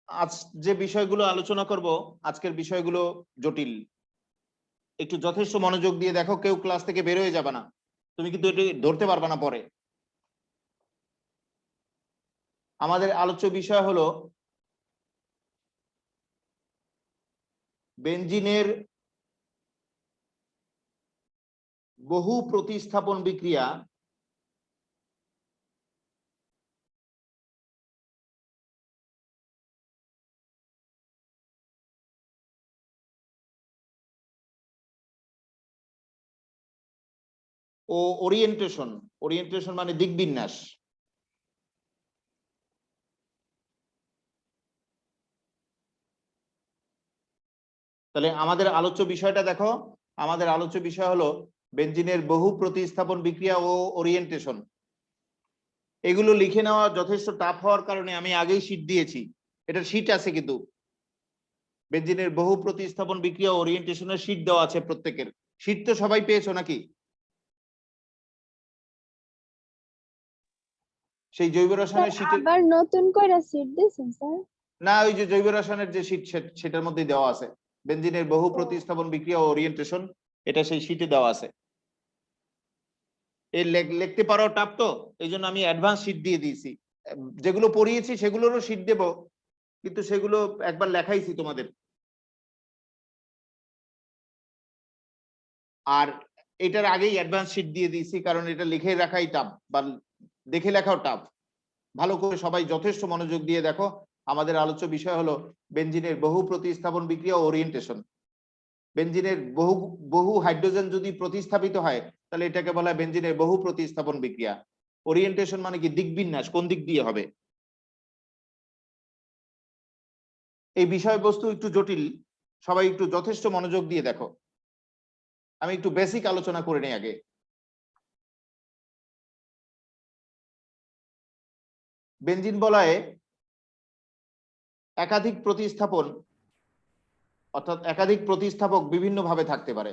আজ যে বিষয়গুলো আলোচনা করব, আজকের বিষয়গুলো জটিল। একটু যথেষ্ট মনোযোগ দিয়ে দেখো, কেউ ক্লাস থেকে বের হয়ে যাবে না, তুমি কিন্তু এটি ধরতে পারবে না পরে। আমাদের আলোচ্য বিষয় হলো বেনজিনের বহু প্রতিস্থাপন বিক্রিয়া ও ওরিয়েন্টেশন। ওরিয়েন্টেশন মানে দিকবিন্যাস। তাহলে আমাদের আলোচ্য বিষয়টা দেখো, আমাদের আলোচ্য বিষয় হলো বেনজিনের বহু প্রতিস্থাপন বিক্রিয়া ও ওরিয়েন্টেশন। এগুলো লিখে নেওয়া যথেষ্ট টাফ হওয়ার কারণে আমি আগেই শীট দিয়েছি, এটার শীট আছে কিন্তু বেনজিনের বহু প্রতিস্থাপন বিক্রিয়া ও ওরিয়েন্টেশনের শীট দেওয়া আছে প্রত্যেকের। শীট তো সবাই পেয়েছো নাকি? সেই জৈব রসায়নের শীট আবার নতুন করে শীট দিয়েছেন স্যার? না, ওই যে জৈব রসায়নের যে শীট সেটার মধ্যেই দেওয়া আছে বেনজিনের বহু প্রতিস্থাপন বিক্রিয়া ও ওরিয়েন্টেশন, এটা সেই শীটে দেওয়া আছে। এই লিখতে পারো টাপ তো, এই জন্য আমি অ্যাডভান্স শীট দিয়ে দিয়েছি। যেগুলো পড়িয়েছি সেগুলোরও শীট দেব, কিন্তু সেগুলো একবার লেখাইছি তোমাদের। আর এটার আগেই অ্যাডভান্স শীট দিয়ে দিয়েছি, কারণ এটা লিখে রাখাই টাফ, বা দেখে লেখাও টাফ। ভালো করে সবাই যথেষ্ট মনোযোগ দিয়ে দেখো, আমাদের আলোচ্য বিষয় হলো বেনজিনের বহু প্রতিস্থাপন বিক্রিয়া ও ওরিয়েন্টেশন। বেনজিনের বহু বহু হাইড্রোজেন যদি প্রতিস্থাপিত হয়, তাহলে এটাকে বলা হয় বেনজিনের বহু প্রতিস্থাপন বিক্রিয়া। ওরিয়েন্টেশন মানে কি দিকবিন্যাস, কোন দিক দিয়ে হবে। এই বিষয়বস্তু একটু জটিল, সবাই একটু যথেষ্ট মনোযোগ দিয়ে দেখো। আমি একটু বেসিক আলোচনা করে নিই আগে। বেনজিন বলয়ে একাধিক প্রতিস্থাপন, অর্থাৎ একাধিক প্রতিস্থাপক বিভিন্ন ভাবে থাকতে পারে।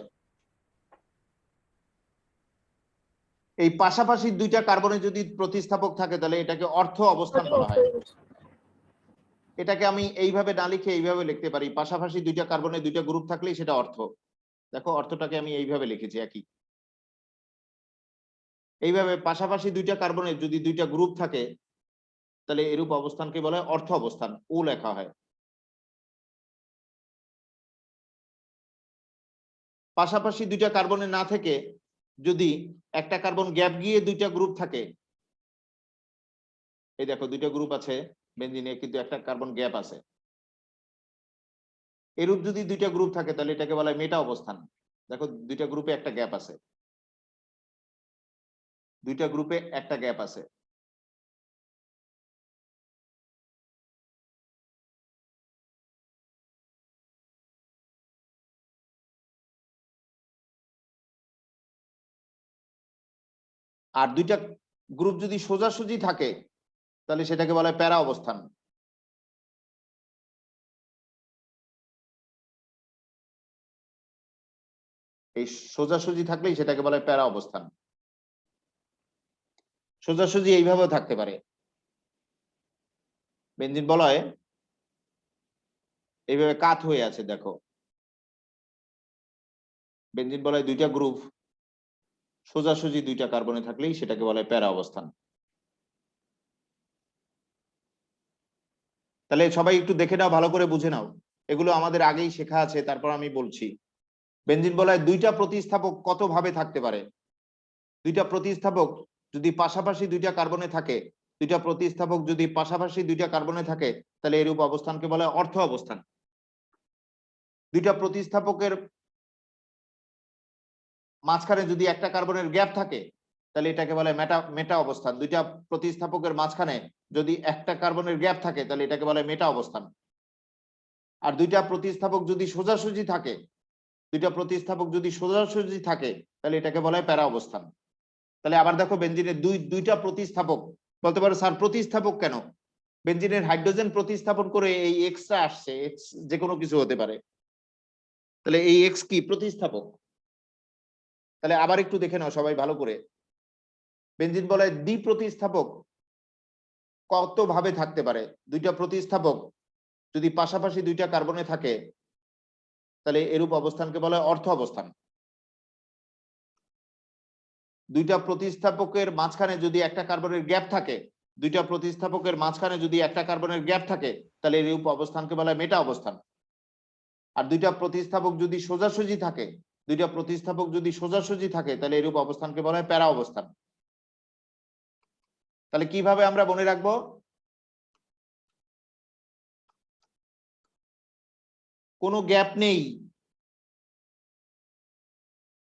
এই পাশাপাশি দুইটা কার্বনে যদি প্রতিস্থাপক থাকে, তাহলে এটাকে অর্থ অবস্থান বলা হয়। এটাকে আমি এইভাবে না লিখে এইভাবে লিখতে পারি, পাশাপাশি দুইটা কার্বনে দুইটা গ্রুপ থাকলেই সেটা অর্থ। দেখো অর্থটাকে আমি এইভাবে লিখেছি একই। এইভাবে পাশাপাশি দুইটা কার্বনে যদি দুইটা গ্রুপ থাকে, তাহলে এরূপ অবস্থানকে বলা হয় অর্থ অবস্থান, ও লেখা হয়। পাশাপাশি দুইটা কার্বনে না থেকে যদি একটা কার্বন গ্যাপ গিয়ে দুইটা গ্রুপ থাকে, এই দেখো দুইটা গ্রুপ আছে বেনজিনে, কিন্তু একটা কার্বন গ্যাপ আছে, এরূপ যদি দুইটা গ্রুপ থাকে তাহলে এটাকে বলা হয় মেটা অবস্থান। দেখো দুইটা গ্রুপে একটা গ্যাপ আছে, দুইটা গ্রুপে একটা গ্যাপ আছে। আর দুইটা গ্রুপ যদি সোজাসুজি থাকে, তাহলে সেটাকে বলা হয় প্যারা অবস্থান। এই সোজাসুজি থাকলেই সেটাকে বলা হয় প্যারা অবস্থান। সোজাসুজি এইভাবেও থাকতে পারে। বেনজিন বলয় এইভাবে কাত হয়ে আছে, দেখো বেনজিন বলয় দুইটা গ্রুপ সোজাসুজি দুইটা কার্বনে থাকলেই সেটাকে বলা হয় প্যারা অবস্থান। তাহলে সবাই একটু দেখে নাও, ভালো করে বুঝে নাও, এগুলো আমাদের আগেই শেখা আছে, তারপর আমি বলছি। বেনজিন বলয় দুইটা প্রতিস্থাপক কত ভাবে থাকতে পারে। দুইটা প্রতিস্থাপক যদি পাশাপাশি দুইটা কার্বনে থাকে, দুইটা প্রতিস্থাপক যদি পাশাপাশি দুইটা কার্বনে থাকে, তাহলে এরূপ অবস্থানকে বলা হয় অর্থ অবস্থান। দুইটা প্রতিস্থাপকের মাঝখানে যদি একটা কার্বনের গ্যাপ থাকে, তাহলে এটাকে বলা হয় মেটা মেটা অবস্থান। দুইটা প্রতিস্থাপকের মাঝখানে যদি একটা কার্বনের গ্যাপ থাকে, তাহলে এটাকে বলা হয় মেটা অবস্থান। আর দুইটা প্রতিস্থাপক যদি সোজাসুজি থাকে, দুইটা প্রতিস্থাপক যদি সোজাসুজি থাকে, তাহলে এটাকে বলা হয় প্যারা অবস্থান। তাহলে আবার দেখো বেনজিনের দুইটা প্রতিস্থাপক। বলতে পারো স্যার প্রতিস্থাপক কেন? বেনজিনের হাইড্রোজেন প্রতিস্থাপন করে এই এক্সটা আসছে, এক্স যে কোনো কিছু হতে পারে, তাহলে এই এক্স কি প্রতিস্থাপক। তাহলে আবার একটু দেখে নাও সবাই ভালো করে। বেনজিন বলে দ্বি প্রতিস্থাপক কত ভাবে থাকতে পারে। দুইটা প্রতিস্থাপক যদি পাশাপাশি দুইটা কার্বনে থাকে তাহলে এরূপ অবস্থানকে বলা হয় অর্থ অবস্থান। দুইটা প্রতিস্থাপকের মাঝখানে যদি একটা কার্বনের গ্যাপ থাকে, দুইটা প্রতিস্থাপকের মাঝখানে যদি একটা কার্বনের গ্যাপ থাকে তাহলে এরূপ অবস্থানকে বলা হয় মেটা অবস্থান। আর দুইটা প্রতিস্থাপক যদি সোজাসুজি থাকে, দুইটা প্রতিস্থাপক যদি সোজাসুজি থাকে তাহলে এরূপ অবস্থানকে বলা হয় প্যারা অবস্থান। তাহলে কিভাবে আমরা মনে রাখবো? কোনো গ্যাপ নেই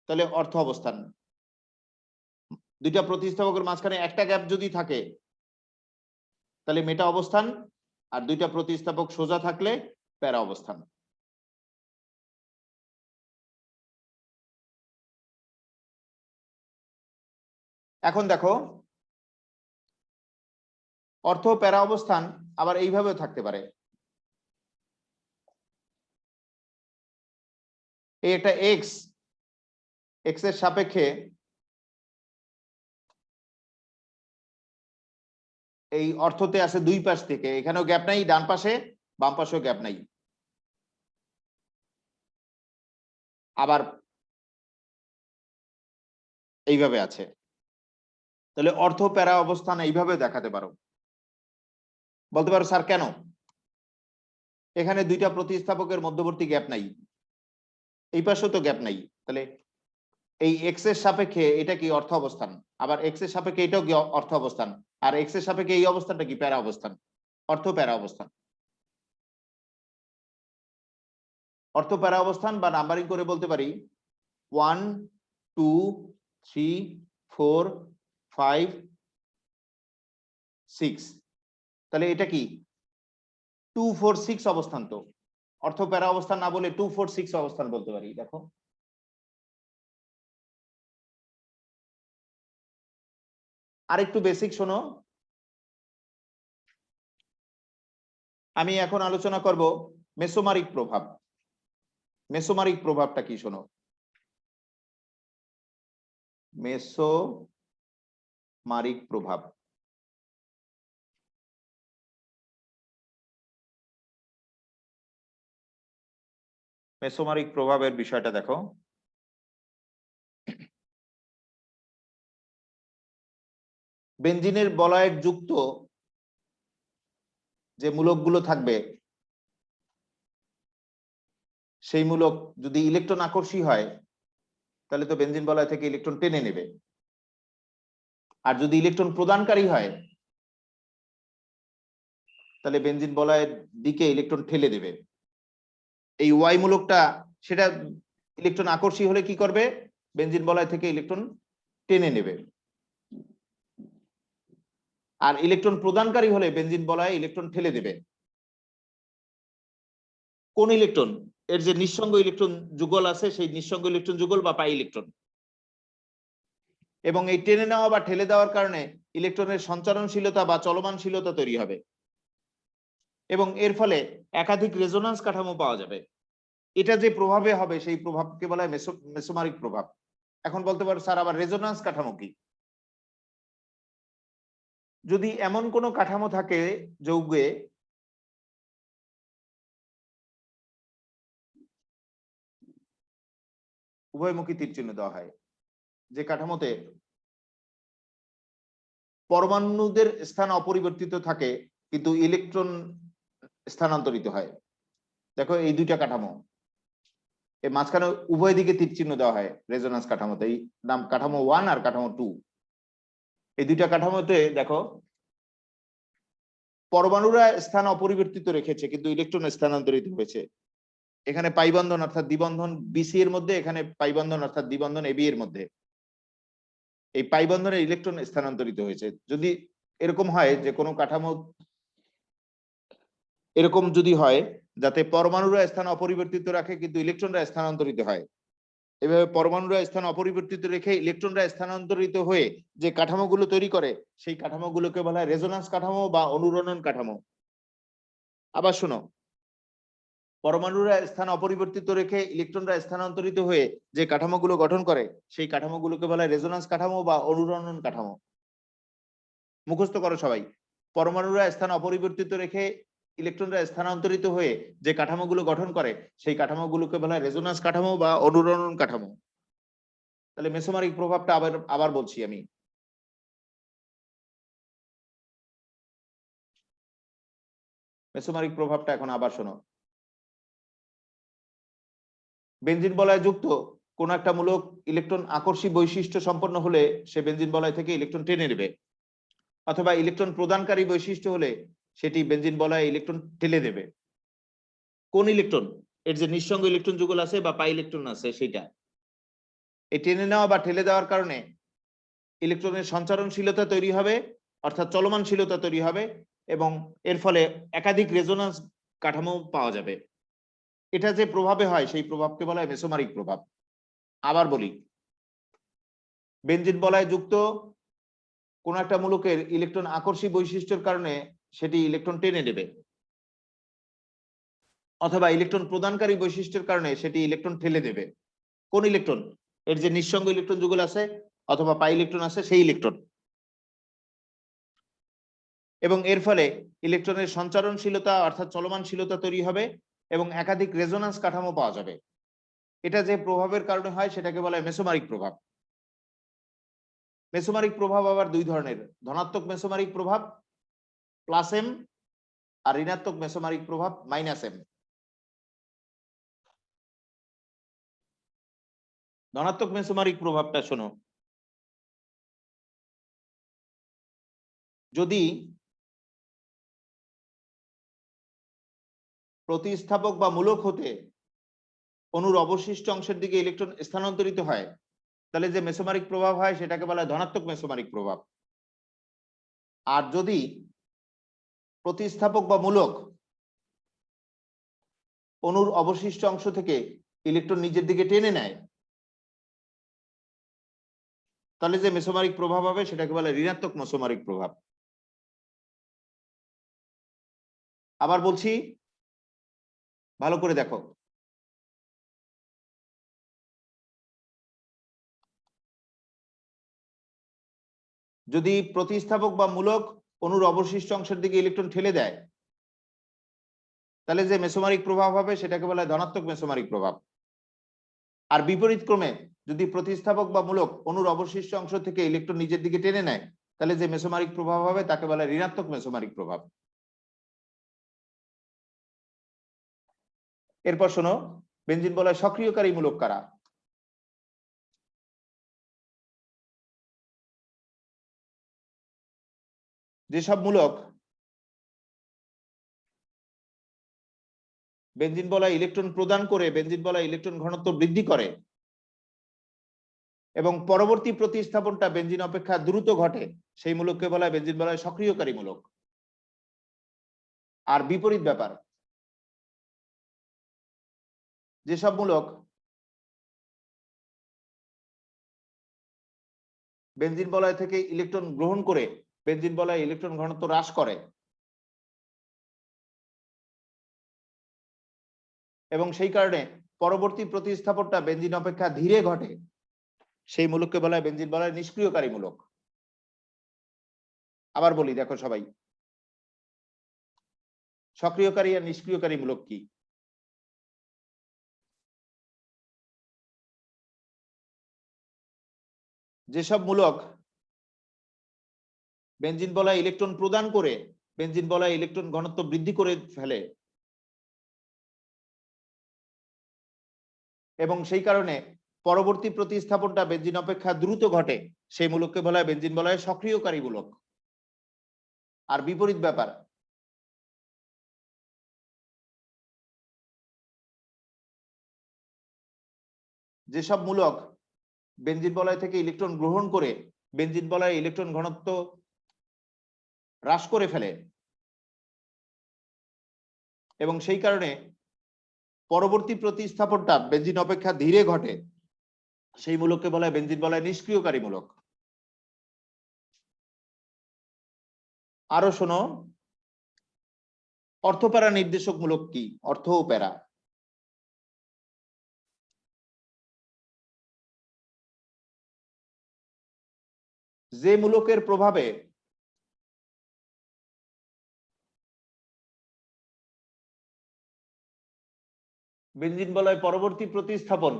তাহলে অর্থ অবস্থান। দুইটা প্রতিস্থাপকের মাঝখানে একটা গ্যাপ যদি থাকে তাহলে মেটা অবস্থান, আর দুইটা প্রতিস্থাপক সোজা থাকলে প্যারা অবস্থান। এখন দেখো, অর্থ প্যারা অবস্থান আবার এইভাবেও থাকতে পারে। এই একটা এক্স, এক্স এর সাপেক্ষে এই অর্থতে আছে দুই পাশ থেকে, এখানেও গ্যাপ নাই, ডান পাশে বাম পাশেও গ্যাপ নাই। আবার এইভাবে আছে, তাহলে অর্থ প্যারা অবস্থান এইভাবে দেখাতে পারো। বলতে পারো স্যার কেন? এখানে দুইটা প্রতিস্থাপকের মধ্যবর্তী গ্যাপ নাই, এই পাশেও তো গ্যাপ নাই, তাহলে এই এক্স এর সাপেক্ষে এটা কি অর্থ অবস্থান, আবার এক্স এর সাপেক্ষে এটাও কি অর্থ অবস্থান, আর এক্স এর সাপেক্ষে এই অবস্থানটা কি প্যারা অবস্থান, অর্থ প্যারা অবস্থান। অর্থ প্যারা অবস্থান বা নাম্বারিং করে বলতে পারি 1 2 3 4 5 6, তাহলে এটা কি 2 4 6 অবস্থান। তো অর্থ প্যারা অবস্থান না বলে 2 4 6 অবস্থান বলতে পারি। দেখো আরেকটু বেসিক শোনো, আমি এখন আলোচনা করব মেসোমারিক প্রভাব। মেসোমারিক প্রভাবটা কি শোনো। মেসোমারিক প্রভাব, মেসোমারিক প্রভাবের বিষয়টা দেখো। বেনজিনের বলয়ের যুক্ত যে মূলকগুলো থাকবে সেই মূলক যদি ইলেকট্রন আকর্ষী হয় তাহলে তো বেনজিন বলয় থেকে ইলেকট্রন টেনে নেবে, আর যদি ইলেকট্রন প্রদানকারী হয় তাহলে বেনজিন বলয়ের দিকে ইলেকট্রন ঠেলে দেবে। এই ওয়াই মূলকটা সেটা ইলেকট্রন আকর্ষী হলে কি করবে? বেনজিন বলয় থেকে ইলেকট্রন টেনে নেবে। আর ইলেকট্রন প্রদানকারী হলে বেনজিন বলয়ে ইলেকট্রন ঠেলে দেবে। কোন ইলেকট্রন? এর যে নিঃসঙ্গ ইলেকট্রন যুগল আছে সেই নিঃসঙ্গ ইলেকট্রন যুগল বা পাই ইলেকট্রন। এবং এই টেনে নেওয়া বা ঠেলে দেওয়ার কারণে ইলেকট্রনের সঞ্চারণশীলতা বা চলমানশীলতা তৈরি হবে এবং এর ফলে একাধিক রেজোন্যান্স কাঠামো পাওয়া যাবে। এটা যে প্রভাবে হবে সেই প্রভাবকে বলা হয় মেসোমারিক প্রভাব। এখন বলতে পারো স্যার আবার রেজোন্যান্স কাঠামো কি? যদি এমন কোনো কাঠামো থাকে যৌগে উভয়মুখী তীর চিহ্ন দেওয়া হয়, যে কাঠামোতে পরমাণুদের স্থান অপরিবর্তিত থাকে কিন্তু ইলেকট্রন স্থানান্তরিত হয়। দেখো এই দুইটা কাঠামো, এর মাঝখানে উভয় দিকে তীর চিহ্ন দেওয়া হয় রেজোন্যান্স কাঠামোতে, এই নাম কাঠামো 1 আর কাঠামো 2। এই দুইটা কাঠামোতে দেখো পরমাণুরা স্থান অপরিবর্তিত রেখেছে কিন্তু ইলেকট্রন স্থানান্তরিত হয়েছে। এখানে পাই বন্ধন অর্থাৎ দ্বিবন্ধন বিসি এর মধ্যে, এখানে পাই বন্ধন অর্থাৎ দ্বিবন্ধন এবি এর মধ্যে এই পাই বন্ধনে ইলেকট্রন স্থানান্তরিত হয়েছে। যদি এরকম হয় যে কোনো কাঠামো এরকম যদি হয় যাতে পরমাণুরা স্থান অপরিবর্তিত রাখে কিন্তু ইলেকট্রনরা স্থানান্তরিত হয়, এভাবে পরমাণুরা স্থান অপরিবর্তিত রেখে ইলেকট্রনরা স্থানান্তরিত হয়ে যে কাঠামোগুলো তৈরি করে সেই কাঠামোগুলোকে বলা হয় রেজোন্যান্স কাঠামো বা অনুরণন কাঠামো। আবার শোনো, পরমাণুরা স্থান অপরিবর্তিত রেখে ইলেকট্রনরা স্থানান্তরিত হয়ে যে কাঠামোগুলো গঠন করে সেই কাঠামোগুলোকে বলা হয় রেজোন্যান্স কাঠামো বা অনুরণন কাঠামো। মুখস্থ করো সবাই, পরমাণুরা স্থান অপরিবর্তিত রেখে ইলেকট্রনরা স্থানান্তরিত হয়ে যে কাঠামোগুলো গঠন করে সেই কাঠামোগুলোকে বলা হয় রেজোন্যান্স কাঠামো বা অনুরণন কাঠামো। তাহলে মেসোমারিক প্রভাবটা আবার বলছি আমি। মেসোমারিক প্রভাবটা এখন আবার শোনো। বেনজিন বলয় যুক্ত কোন একটা মূলক ইলেকট্রন আকর্ষী বৈশিষ্ট্য সম্পন্ন হলে সে বেনজিন বলয় থেকে ইলেকট্রন টেনে নেবে, অথবা ইলেকট্রন প্রদানকারী বৈশিষ্ট্য হলে সেটি বেনজিন বলয়ে ইলেকট্রন ঠেলে দেবে। কোন ইলেকট্রন? এর যে নিঃসঙ্গ ইলেকট্রন যুগল আছে বা পাই ইলেকট্রন আছে সেটা। এই টেনে নেওয়া বা ঠেলে দেওয়ার কারণে ইলেকট্রনের সঞ্চারণশীলতা তৈরি হবে, অর্থাৎ চলমানশীলতা তৈরি হবে, এবং এর ফলে একাধিক রেজোন্যান্স কাঠামো পাওয়া যাবে। এটা যে প্রভাবে হয় সেই প্রভাবকে বলা হয় মেসোমারিক প্রভাব। আবার বলি, বেনজিন বলয় যুক্ত কোন একটা মূলকের ইলেকট্রন আকর্ষী বৈশিষ্ট্যের কারণে সেটি ইলেকট্রন টেনে নেবে, অথবা ইলেকট্রন প্রদানকারী বৈশিষ্ট্যের কারণে সেটি ইলেকট্রন ঠেলে দেবে। কোন ইলেকট্রন? এর যে নিঃসঙ্গ ইলেকট্রন যুগল আছে অথবা পাই ইলেকট্রন আছে সেই ইলেকট্রন। এবং এর ফলে ইলেকট্রনের সঞ্চারণশীলতা অর্থাৎ চলমানশীলতা তৈরি হবে এবং একাধিক রেজোন্যান্স কাঠামো পাওয়া যাবে। এটা যে প্রভাবের কারণে হয় সেটাকে বলা হয় মেসোমারিক প্রভাব। মেসোমারিক প্রভাব আবার দুই ধরনের, ধনাত্মক মেসোমারিক প্রভাব প্লাস এম আর ঋণাত্মক মেসোমারিক প্রভাব মাইনাস এম। ধনাত্মক মেসোমারিক প্রভাবটা শোনো। যদি প্রতিস্থাপক বা মূলক হতে অণুর অবশিষ্ট অংশের দিকে ইলেকট্রন স্থানান্তরিত হয় তাহলে যে মেসোমারিক প্রভাব হয় সেটাকে বলা হয় ধনাত্মক মেসোমারিক প্রভাব। আর যদি প্রতিস্থাপক বা মূলক অণুর অবশিষ্ট অংশ থেকে ইলেকট্রন নিজের দিকে টেনে নেয় তাহলে যে মেসোমারিক প্রভাব হবে সেটাকে বলা হয় ঋণাত্মক মেসোমারিক প্রভাব। আবার বলছি, ভালো করে দেখো। যদি প্রতিস্থাপক বা মূলক অণুর অবশিষ্ট অংশের দিকে ইলেকট্রন ঠেলে দেয় তাহলে যে মেসোমারিক প্রভাব হবে সেটাকে বলা হয় ধনাত্মক মেসোমারিক প্রভাব। আর বিপরীত ক্রমে যদি প্রতিস্থাপক বা মূলক অণুর অবশিষ্ট অংশ থেকে ইলেকট্রন নিজের দিকে টেনে নেয় তাহলে যে মেসোমারিক প্রভাব হবে তাকে বলা হয় ঋণাত্মক মেসোমারিক প্রভাব। এরপর শোনো, বেনজিন বলয় সক্রিয়কারী মূলক কারা? যেসব মূলক বেনজিন বলয় ইলেকট্রন প্রদান করে বেনজিন বলয় ইলেকট্রন ঘনত্ব বৃদ্ধি করে এবং পরবর্তী প্রতিস্থাপনটা বেনজিন অপেক্ষা দ্রুত ঘটে সেই মূলককে বলা হয় বেনজিন বলয় সক্রিয়কারী মূলক। আর বিপরীত ব্যাপার, যেসব মূলক বেনজিন বলয় থেকে ইলেকট্রন গ্রহণ করে বেনজিন বলয় ইলেকট্রন ঘনত্ব হ্রাস করে এবং সেই কারণে পরবর্তী প্রতিস্থাপনটা বেনজিন অপেক্ষা ধীরে ঘটে সেই মূলককে বলা হয় বেনজিন বলয় নিষ্ক্রিয়কারী মূলক। আবার বলি, দেখো সবাই, সক্রিয়কারী আর নিষ্ক্রিয়কারী মূলক কি? যেসব মূলক বেনজিন বলয় ইলেকট্রন প্রদান করে বেনজিন বলয় ইলেকট্রন ঘনত্ব বৃদ্ধি করে ফেলে এবং সেই কারণে পরবর্তী প্রতিস্থাপনটা বেনজিন অপেক্ষা দ্রুত ঘটে সেই মূলককে বলা হয় বেনজিন বলয় সক্রিয়কারী মূলক। আর বিপরীত ব্যাপার, যেসব মূলক বেনজিন বলয় থেকে ইলেকট্রন গ্রহণ করে বেনজিন বলয় ইলেকট্রন ঘনত্ব হ্রাস করে ফেলে এবং সেই কারণে পরবর্তী প্রতিস্থাপনটা বেনজিন অপেক্ষা ধীরে ঘটে সেই মূলককে বলা হয় বেনজিন বলয় নিষ্ক্রিয়কারী মূলক। আরো শোনো, অর্থপ্যারা নির্দেশক মূলক কি? অর্থ ও প্যারা। যে মূলকের প্রভাবে বেনজিন বলয় পরবর্তী প্রতিস্থাপন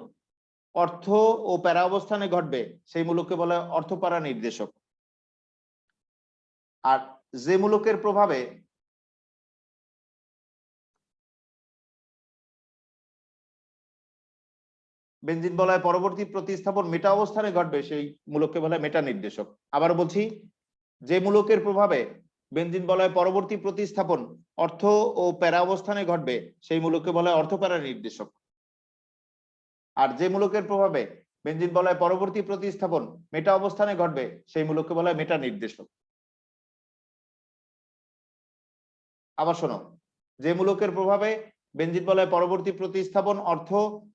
অর্থ ও প্যারা অবস্থানে ঘটবে সেই মূলককে বলা হয় অর্থপ্যারা নির্দেশক। আর যে মূলকের প্রভাবে বেনজিন বলয় পরবর্তী প্রতিস্থাপন মেটা অবস্থানে ঘটবে সেই মূলককে বলা হয় মেটা নির্দেশক। আবার বলছি, যে মূলকের প্রভাবে বেনজিন বলয় পরবর্তী প্রতিস্থাপন অর্থ ও প্যারা অবস্থানে ঘটবে সেই মূলককে বলা হয় অর্থপ্যারা নির্দেশক। আর যে মূলকের প্রভাবে বেনজিন বলয় পরবর্তী প্রতিস্থাপন মেটা অবস্থানে ঘটবে সেই মূলককে বলা হয় মেটা নির্দেশক। আবার শোনো, যে মূলকের প্রভাবে বেনজিন বলয় পরবর্তী প্রতিস্থাপন অর্থ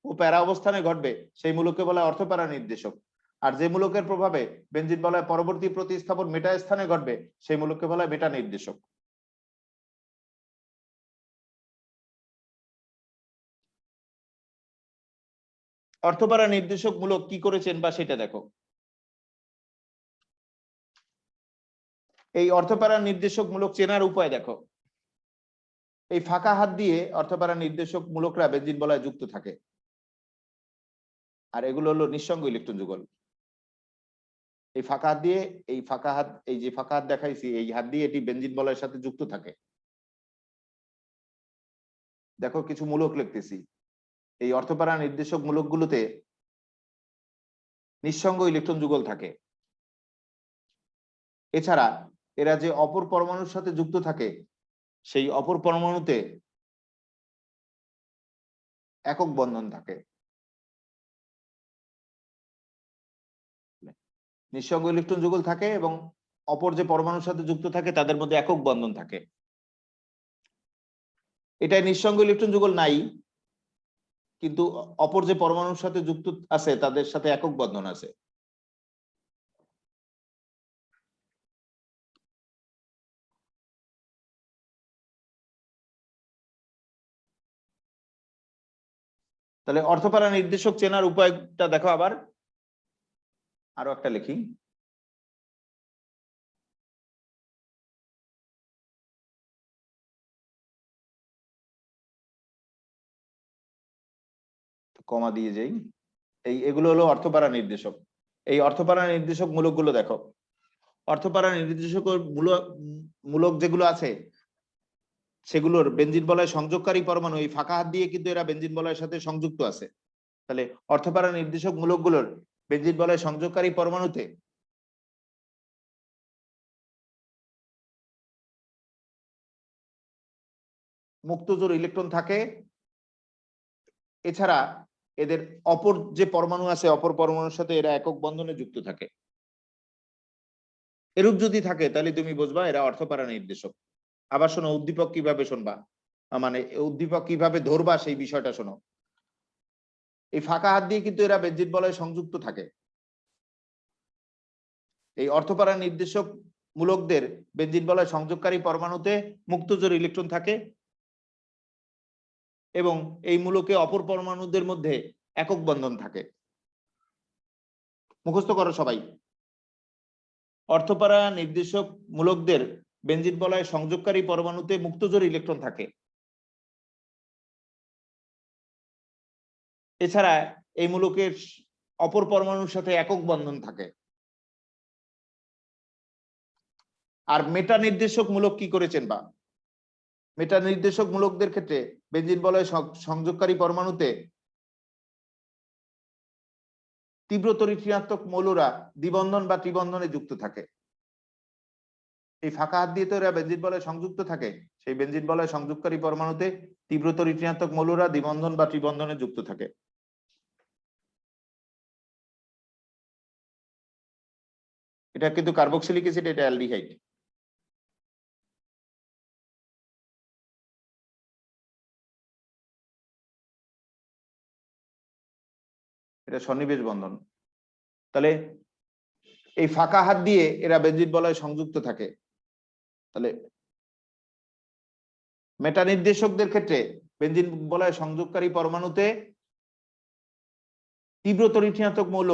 ও প্যারা অবস্থানে ঘটবে সেই মূলককে বলা হয় অর্থপ্যারা নির্দেশক। আর যে মূলকের প্রভাবে বেনজিন বলয় পরবর্তী প্রতিস্থাপন মেটা স্থানে ঘটবে সেই মূলককে বলা হয় মেটা নির্দেশক। অর্থপ্যারা নির্দেশক মূলক কি করেছেন বা সেটা দেখো। এই অর্থপ্যারা নির্দেশক মূলক চেনার উপায় দেখো। এই ফাঁকা হাত দিয়ে অর্থপ্যারা নির্দেশক মূলকরা বেনজিন বলয়ে যুক্ত থাকে, আর এগুলো হলো নিঃসঙ্গ ইলেকট্রন যুগল। এই ফাঁকা হাত দিয়ে, এই ফাঁকা হাত, এই যে ফাঁকা হাত দেখাইছি, এই হাত দিয়ে এটি বেনজিন বলয়ের সাথে যুক্ত থাকে। দেখো কিছু মূলক লিখতেছি। এই অর্থপ্যারা নির্দেশক মূলকগুলোতে নিঃসঙ্গ ইলেকট্রন যুগল থাকে। এছাড়া এরা যে অপর পরমাণুর সাথে যুক্ত থাকে সেই অপর পরমাণুতে একক বন্ধন থাকে। নিঃসঙ্গ ইলেকট্রন যুগল থাকে এবং অপর যে পরমাণুর সাথে যুক্ত থাকে তাদের মধ্যে একক বন্ধন থাকে। এটাই নিঃসঙ্গ ইলেকট্রন যুগল নাই, কিন্তু অপর যে পরমাণুর সাথে যুক্ত আছে তাদের সাথে একক বন্ধন আছে। তাহলে অর্থপ্যারা নির্দেশক চেনার উপায়টা দেখো। আবার আরো একটা লিখি। কমা দিয়ে যাই। এগুলো হলো অর্থপ্যারা নির্দেশক। এই অর্থপ্যারা নির্দেশক মূলকগুলো দেখো। অর্থপ্যারা নির্দেশক মূলক যেগুলো আছে সেগুলোর বেনজিন বলয় সংযোগকারী পরমাণু এই ফাঁকা হাত দিয়ে কিন্তু এরা বেনজিন বলয়ের সাথে সংযুক্ত আছে। তাহলে অর্থপ্যারা নির্দেশক মূলকগুলোর বেনজিন বলয় সংযোগকারী পরমাণুতে মুক্তজোড় ইলেকট্রন থাকে। এছাড়া এদের অপর যে পরমাণু আছে অপর পরমাণুর সাথে এরা একক বন্ধনে যুক্ত থাকে। এরূপ যদি থাকে তাহলে তুমি বুঝবা এরা অর্থপ্যারা নির্দেশক। আবার শোনো, উদ্দীপক কিভাবে শুনবা, মানে উদ্দীপক কিভাবে ধরবা সেই বিষয়টা শোনো। এই ফাঁকা হাত দিয়ে কিন্তু এরা বেনজিন বলয়ে সংযুক্ত থাকে। এই অর্থপ্যারা নির্দেশক মূলকদের বেনজিন বলয় সংযোগকারী পরমাণুতে মুক্তজোড় ইলেকট্রন থাকে এবং এই মূলকে অপর পরমাণুদের মধ্যে একক বন্ধন থাকে। মুখস্থ করো সবাই। অর্থপ্যারা নির্দেশক মূলকদের বেনজিন বলয় সংযোগকারী পরমাণুতে মুক্তজোড় ইলেকট্রন থাকে। এছাড়া এই মূলকের অপর পরমাণুর সাথে একক বন্ধন থাকে। আর মেটা নির্দেশক মূলক কি করেছেন বা মেটা নির্দেশক মূলকদের ক্ষেত্রে বেনজিন বলয় সংযোগকারী পরমাণুতে তীব্র তড়িৎ ঋণাত্মক মৌলরা দ্বিবন্ধন বা ত্রিবন্ধনে যুক্ত থাকে। এই ফাঁকা হাত দিয়ে তো এরা বেনজিন বলয়ে সংযুক্ত থাকে, সেই বেনজিন বলয় সংযোগকারী পরমাণুতে তীব্র তড়িৎ ঋণাত্মক মৌলরা দ্বিবন্ধন বা ত্রিবন্ধনে যুক্ত থাকে। এটা কিন্তু কার্বক্সিলিক অ্যাসিড, এটা অ্যালডিহাইড। এটা সন্নিবেশ বন্ধন। তাহলে এই ফাঁকা হাত দিয়ে এরা বেনজিন বলয়ে সংযুক্ত থাকে। তাহলে মেটা নির্দেশকদের ক্ষেত্রে বেনজিন বলয় সংযোগকারী পরমাণুতে তীব্র তড়িৎ ঋণাত্মক মৌল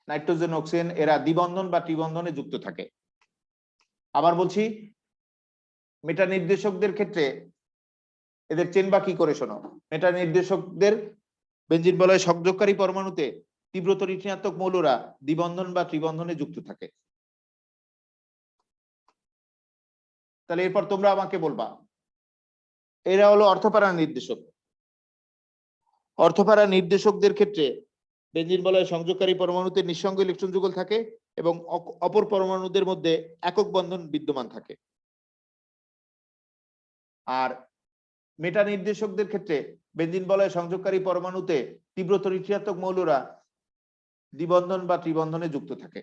নাইট্রোজেন, অক্সিজেন এরা দ্বিবন্ধন বা ত্রিবন্ধনে যুক্ত থাকে। আবার বলছি, মেটা নির্দেশকদের ক্ষেত্রে এদের চেনবা কি করে শোনো। মেটা নির্দেশকদের বেঞ্জিন বলয় সংযোগকারী পরমাণুতে তীব্রতর ঋণাত্মক মৌলরা দ্বিবন্ধন বা ত্রিবন্ধনে যুক্ত থাকে। তাহলে এরপর তোমরা আমাকে বলবা, এরা হলো অর্থপারা নির্দেশক। অর্থপারা নির্দেশকদের ক্ষেত্রে বেঞ্জিন বলয় সংযোগকারী পরমাণুতে নিঃসঙ্গ ইলেকট্রন যুগল থাকে এবং অপর পরমাণুদের মধ্যে একক বন্ধন বিদ্যমান থাকে। আর মেটা নির্দেশকদের ক্ষেত্রে বেঞ্জিন বলয় সংযোগকারী পরমাণুতে তীব্রতর ঋণাত্মক মৌলরা দ্বিবন্ধন বা ত্রিবন্ধনে যুক্ত থাকে।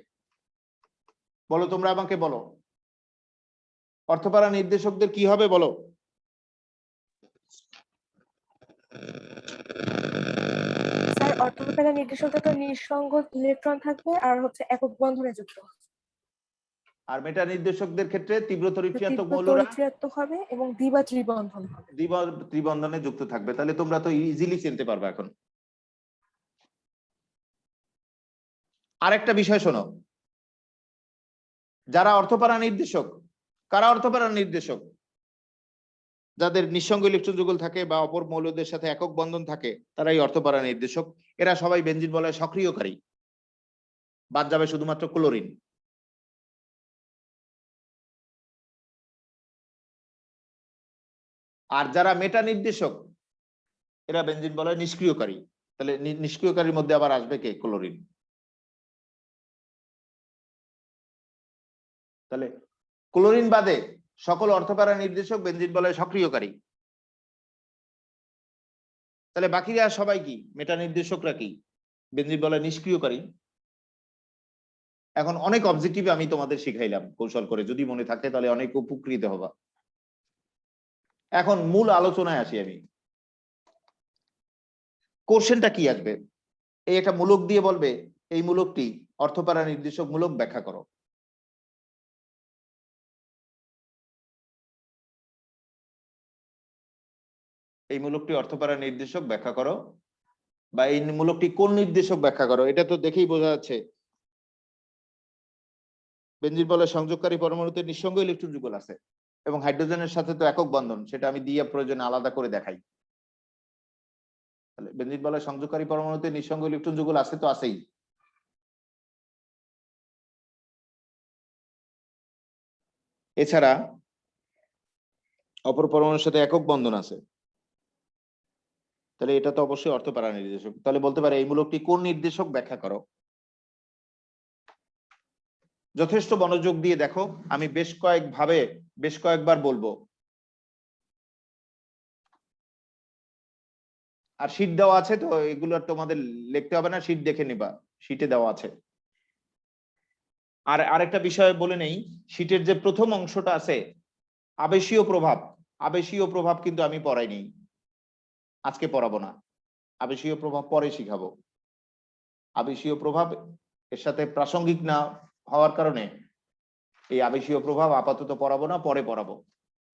বলো তোমরা আমাকে বলো, অর্থপারা নির্দেশকদের কি হবে বলো। স্যার অর্থপ্যারা নির্দেশকদের তো নিঃসঙ্গ ইলেকট্রন থাকবে আর হচ্ছে একক বন্ধনে যুক্ত। আর মেটা নির্দেশকদের ক্ষেত্রে তীব্রতর ঋণাত্মক তীব্র মৌলরা তড়িৎ হবে এবং দ্বিবা ত্রিবন্ধন হবে। ত্রিবন্ধনে যুক্ত থাকবে। তাহলে তোমরা তো ইজিলি চিনতে পারবে। এখন আরেকটা বিষয় শোনো, যারা অর্থপারা নির্দেশক, কারা অর্থপারা নির্দেশক? যাদের নিঃসঙ্গ ইলেকট্রন যুগল থাকে বা অপর মৌলদের সাথে একক বন্ধন থাকে তারাই অর্থপারা নির্দেশক। এরা সবাই বেঞ্জিন বলয় সক্রিয়কারী, বাদ যাবে শুধুমাত্র ক্লোরিন। আর যারা মেটা নির্দেশক এরা বেঞ্জিন বলয় নিষ্ক্রিয়কারী। তাহলে নিষ্ক্রিয়কারীর মধ্যে আবার আসবে কে? ক্লোরিন। তাহলে ক্লোরিন বাদে সকল অর্থপারা নির্দেশক বেঞ্জিন বলয় সক্রিয়কারী। তাহলে বাকিরা সবাই কি? মেটা নির্দেশকরা কি? বেঞ্জিন বলয় নিষ্ক্রিয়কারী। এখন অনেক অবজেক্টিভ আমি তোমাদের শিখাইলাম কৌশল করে, যদি মনে থাকে তাহলে অনেক উপকৃত হবা। এখন মূল আলোচনায় আসি আমি। কোশ্চেনটা কি আসবে? এই একটা মূলক দিয়ে বলবে এই মূলকটি অর্থপারা নির্দেশক মূলক ব্যাখ্যা করো। এই মূলকটি অর্থপারা নির্দেশক ব্যাখ্যা করো, বা এই মূলকটি কোন নির্দেশক ব্যাখ্যা করো। এটা তো দেখেই বোঝা যাচ্ছে বেঞ্জিন বলয় সংযোগকারী পরমাণুতে নিঃসঙ্গ ইলেকট্রন যুগল আছে এবং হাইড্রোজেনের সাথে তো একক বন্ধন, সেটা আমি দিয়ে প্রয়োজনে আলাদা করে দেখাই। তাহলে বেঞ্জিন বলয় সংযোগকারী পরমাণুতে নিঃসঙ্গ ইলেকট্রন যুগল আছে তো আছেই। এছাড়া অপর পরমাণুর সাথে একক বন্ধন আছে, তাহলে এটা তো অবশ্যই অর্থপারা নির্দেশক। তাহলে বলতে পারে এই মূলকটি কোন নির্দেশক ব্যাখ্যা করো। যথেষ্ট মনোযোগ দিয়ে দেখো, আমি বেশ কয়েকবার বলবো। আর শীট দেওয়া আছে তো, এগুলো তোমাদের লিখতে হবে না, শীট দেখে নিবা, শীটে দেওয়া আছে। আর আরেকটা বিষয় বলে নেই, শীটের যে প্রথম অংশটা আছে আবেশীয় প্রভাব, আবেশীয় প্রভাব কিন্তু আমি পড়াইনি, আজকে পড়াবো না। আবেশীয় প্রভাব পরে শিখাবো। আবেশীয় প্রভাব এর সাথে প্রাসঙ্গিক না হওয়ার কারণে এই আবেশীয় প্রভাব আপাতত পড়াবো না, পরে পড়াবো।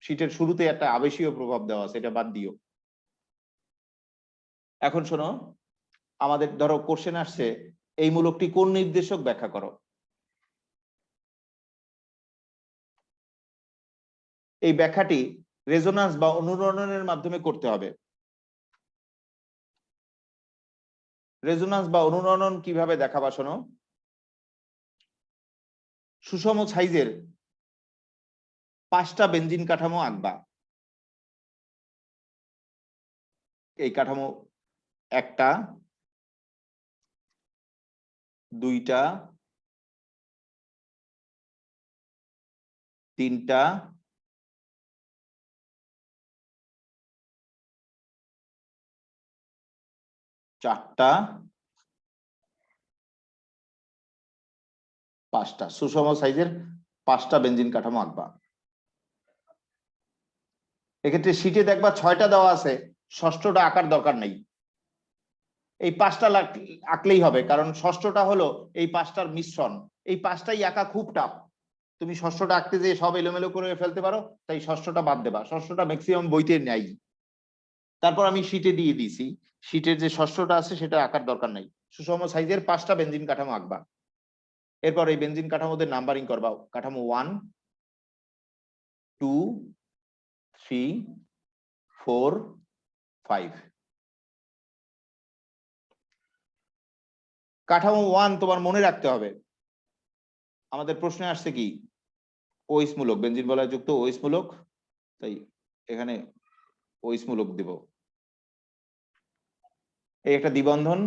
শীটের শুরুতে একটা আবেশীয় প্রভাব দেওয়া আছে, এটা বাদ দিও। এখন শোনো, আমাদের ধরো কোশ্চেন আসছে এই মূলকটি কোন নির্দেশক ব্যাখ্যা করো। এই ব্যাখ্যাটি রেজোনান্স বা অনুরণনের মাধ্যমে করতে হবে। রেজোনান্স বা অনুরণন কিভাবে দেখাবা শোনো। সুষম সাইজের 5টা বেঞ্জিন কাঠামো আঁকবা। এই কাঠামো 1টা 2টা 3টা 4টা 5টা। সুষম সাইজের 5টা বেঞ্জিন কাঠামো আঁকবা। এক্ষেত্রে শীটে দেখবা 6টা দেওয়া আছে, 6ষ্ঠটা আঁকার দরকার নেই, এই 5টা আঁকলেই হবে, কারণ 6ষ্ঠটা হলো এই 5টার মিশ্রণ। এই 5টাই আঁকা খুব টাফ, তুমি 6ষ্ঠটা আঁকতে যে সব এলোমেলো করে ফেলতে পারো, তাই 6ষ্ঠটা বাদ দেবা। 6ষ্ঠটা ম্যাক্সিমাম বইতে নাই। তারপর আমি শীটে দিয়ে দিয়েছি, শীটের যে 6ষ্ঠটা আছে সেটা আঁকার দরকার নাই। সুষম সাইজের 5টা বেঞ্জিন কাঠামো আঁকবা। এরপর এই বেঞ্জিন কাঠামোদের নাম্বারিং করবা। কাঠামো 1 2 3 4 5 কাঠামো 1 তোমার মনে রাখতে হবে আমাদের প্রশ্নে আসছে কি ওইস মূলক বেনজিন বলয় যুক্ত ওইস মূলক তাই এখানে ওইস মূলক দেব এই একটা দ্বিবন্ধন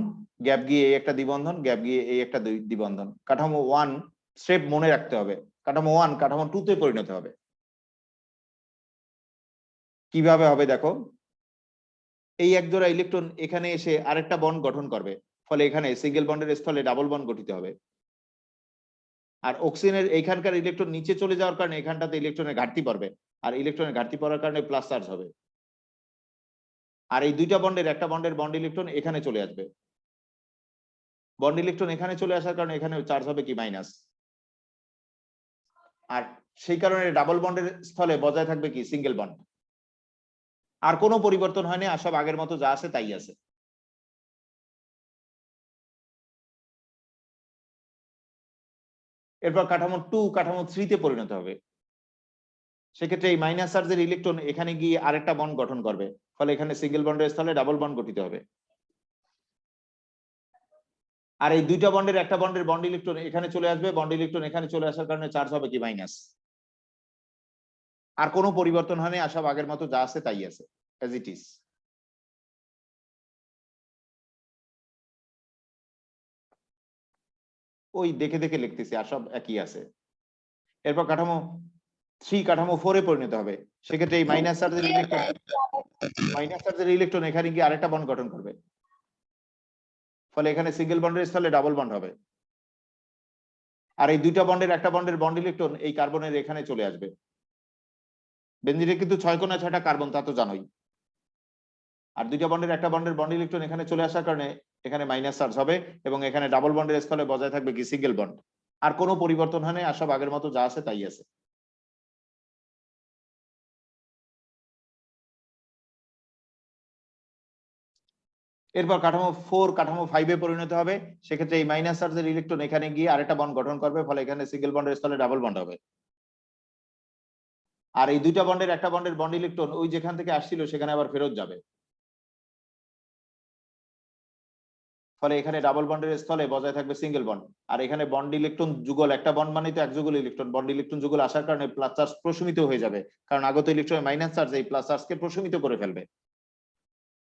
গ্যাপ গিয়ে এই একটা দ্বিবন্ধন গ্যাপ গিয়ে এই একটা দ্বিবন্ধন কাঠামো 1 স্টেপ মনে রাখতে হবে কাঠামো 1 কাঠামো 2 তে পরিণত হবে কিভাবে হবে দেখো এই এক জোড়া ইলেকট্রন এখানে এসে আরেকটা বন্ড গঠন করবে ফলে এখানে সিঙ্গেল বন্ডের স্থলে ডাবল বন্ড গঠিত হবে আর অক্সিজেনের এইখানকার ইলেকট্রন নিচে চলে যাওয়ার কারণে এখানটাতে ইলেকট্রনের ঘাটতি পড়বে আর ইলেকট্রনের ঘাটতি পড়ার কারণে প্লাস চার্জ হবে আর এই দুইটা বন্ডের একটা বন্ডের বন্ড ইলেকট্রন এখানে চলে আসবে বন্ড ইলেকট্রন এখানে চলে আসার কারণে এখানে চার্জ হবে কি মাইনাস আর সেই কারণে ডাবল বন্ডের স্থলে বজায় থাকবে কি সিঙ্গেল বন্ড আর কোনো পরিবর্তন হয়নি আর সব আগের মতো যা আছে তাই আছে এরপর কাঠামো 2 কাঠামো 3 তে পরিণত হবে সেক্ষেত্রে এই মাইনাস চার্জের ইলেকট্রন এখানে গিয়ে আরেকটা বন্ড গঠন করবে ফলে এখানে সিঙ্গেল বন্ডের স্থলে ডাবল বন্ড গঠিত হবে আর এই দুইটা বন্ডের একটা বন্ডের বন্ড ইলেকট্রন এখানে চলে আসবে বন্ড ইলেকট্রন এখানে চলে আসার কারণে চার্জ হবে কি মাইনাস আর কোনো পরিবর্তন হয়নি আর সব আগের মতো যা আছে তাই আছে as it is ওই দেখে দেখে লিখতেছি আর সব একই আছে এরপর কাঠামো 3 কাঠামো 4 এ পরিণত হবে সেক্ষেত্রে এই মাইনাস চার্জের ইলেকট্রন এখানে গিয়ে আরেকটা বন্ড গঠন করবে ফলে এখানে সিঙ্গেল বন্ডের স্থলে ডাবল বন্ড হবে আর এই দুইটা বন্ডের একটা বন্ডের বন্ড ইলেকট্রন এই কার্বনের এখানে চলে আসবে বেনজিনে কিন্তু 6 কোণা 6টা কার্বন তা তো জানোই আর দুইটা বন্ডের একটা বন্ডের বন্ড ইলেকট্রন এখানে চলে আসার কারণে এখানে মাইনাস চার্জ হবে এবং এখানে ডাবল বন্ডের স্থলে বজায় থাকবে কি সিঙ্গেল বন্ড আর কোনো পরিবর্তন হয়নি আর সব আগের মতো যা আছে তাই আছে এরপর কাঠামো 4 কাঠামো 5 এ পরিণত হবে সেক্ষেত্রে এই মাইনাস চার্জের ইলেকট্রন এখানে গিয়ে আরেকটা বন্ড গঠন করবে ফলে এখানে সিঙ্গেল বন্ডের স্থলে ডাবল বন্ড হবে আর এই দুইটা বন্ডের একটা বন্ডের বন্ড ইলেকট্রন ওই যেখান থেকে আসছিল সেখানে আবার ফেরত যাবে ফলে এখানে ডাবল বন্ডের স্থলে বজায় থাকবে সিঙ্গেল বন্ড আর এখানে বন্ড ইলেকট্রন যুগল একটা বন্ড মানে তো এক যুগল ইলেকট্রন বন্ড ইলেকট্রন যুগল আসার কারণে প্লাস চার্জ প্রশমিত হয়ে যাবে কারণ আগত ইলেকট্রনের মাইনাস চার্জ এই প্লাস চার্জকে প্রশমিত করে ফেলবে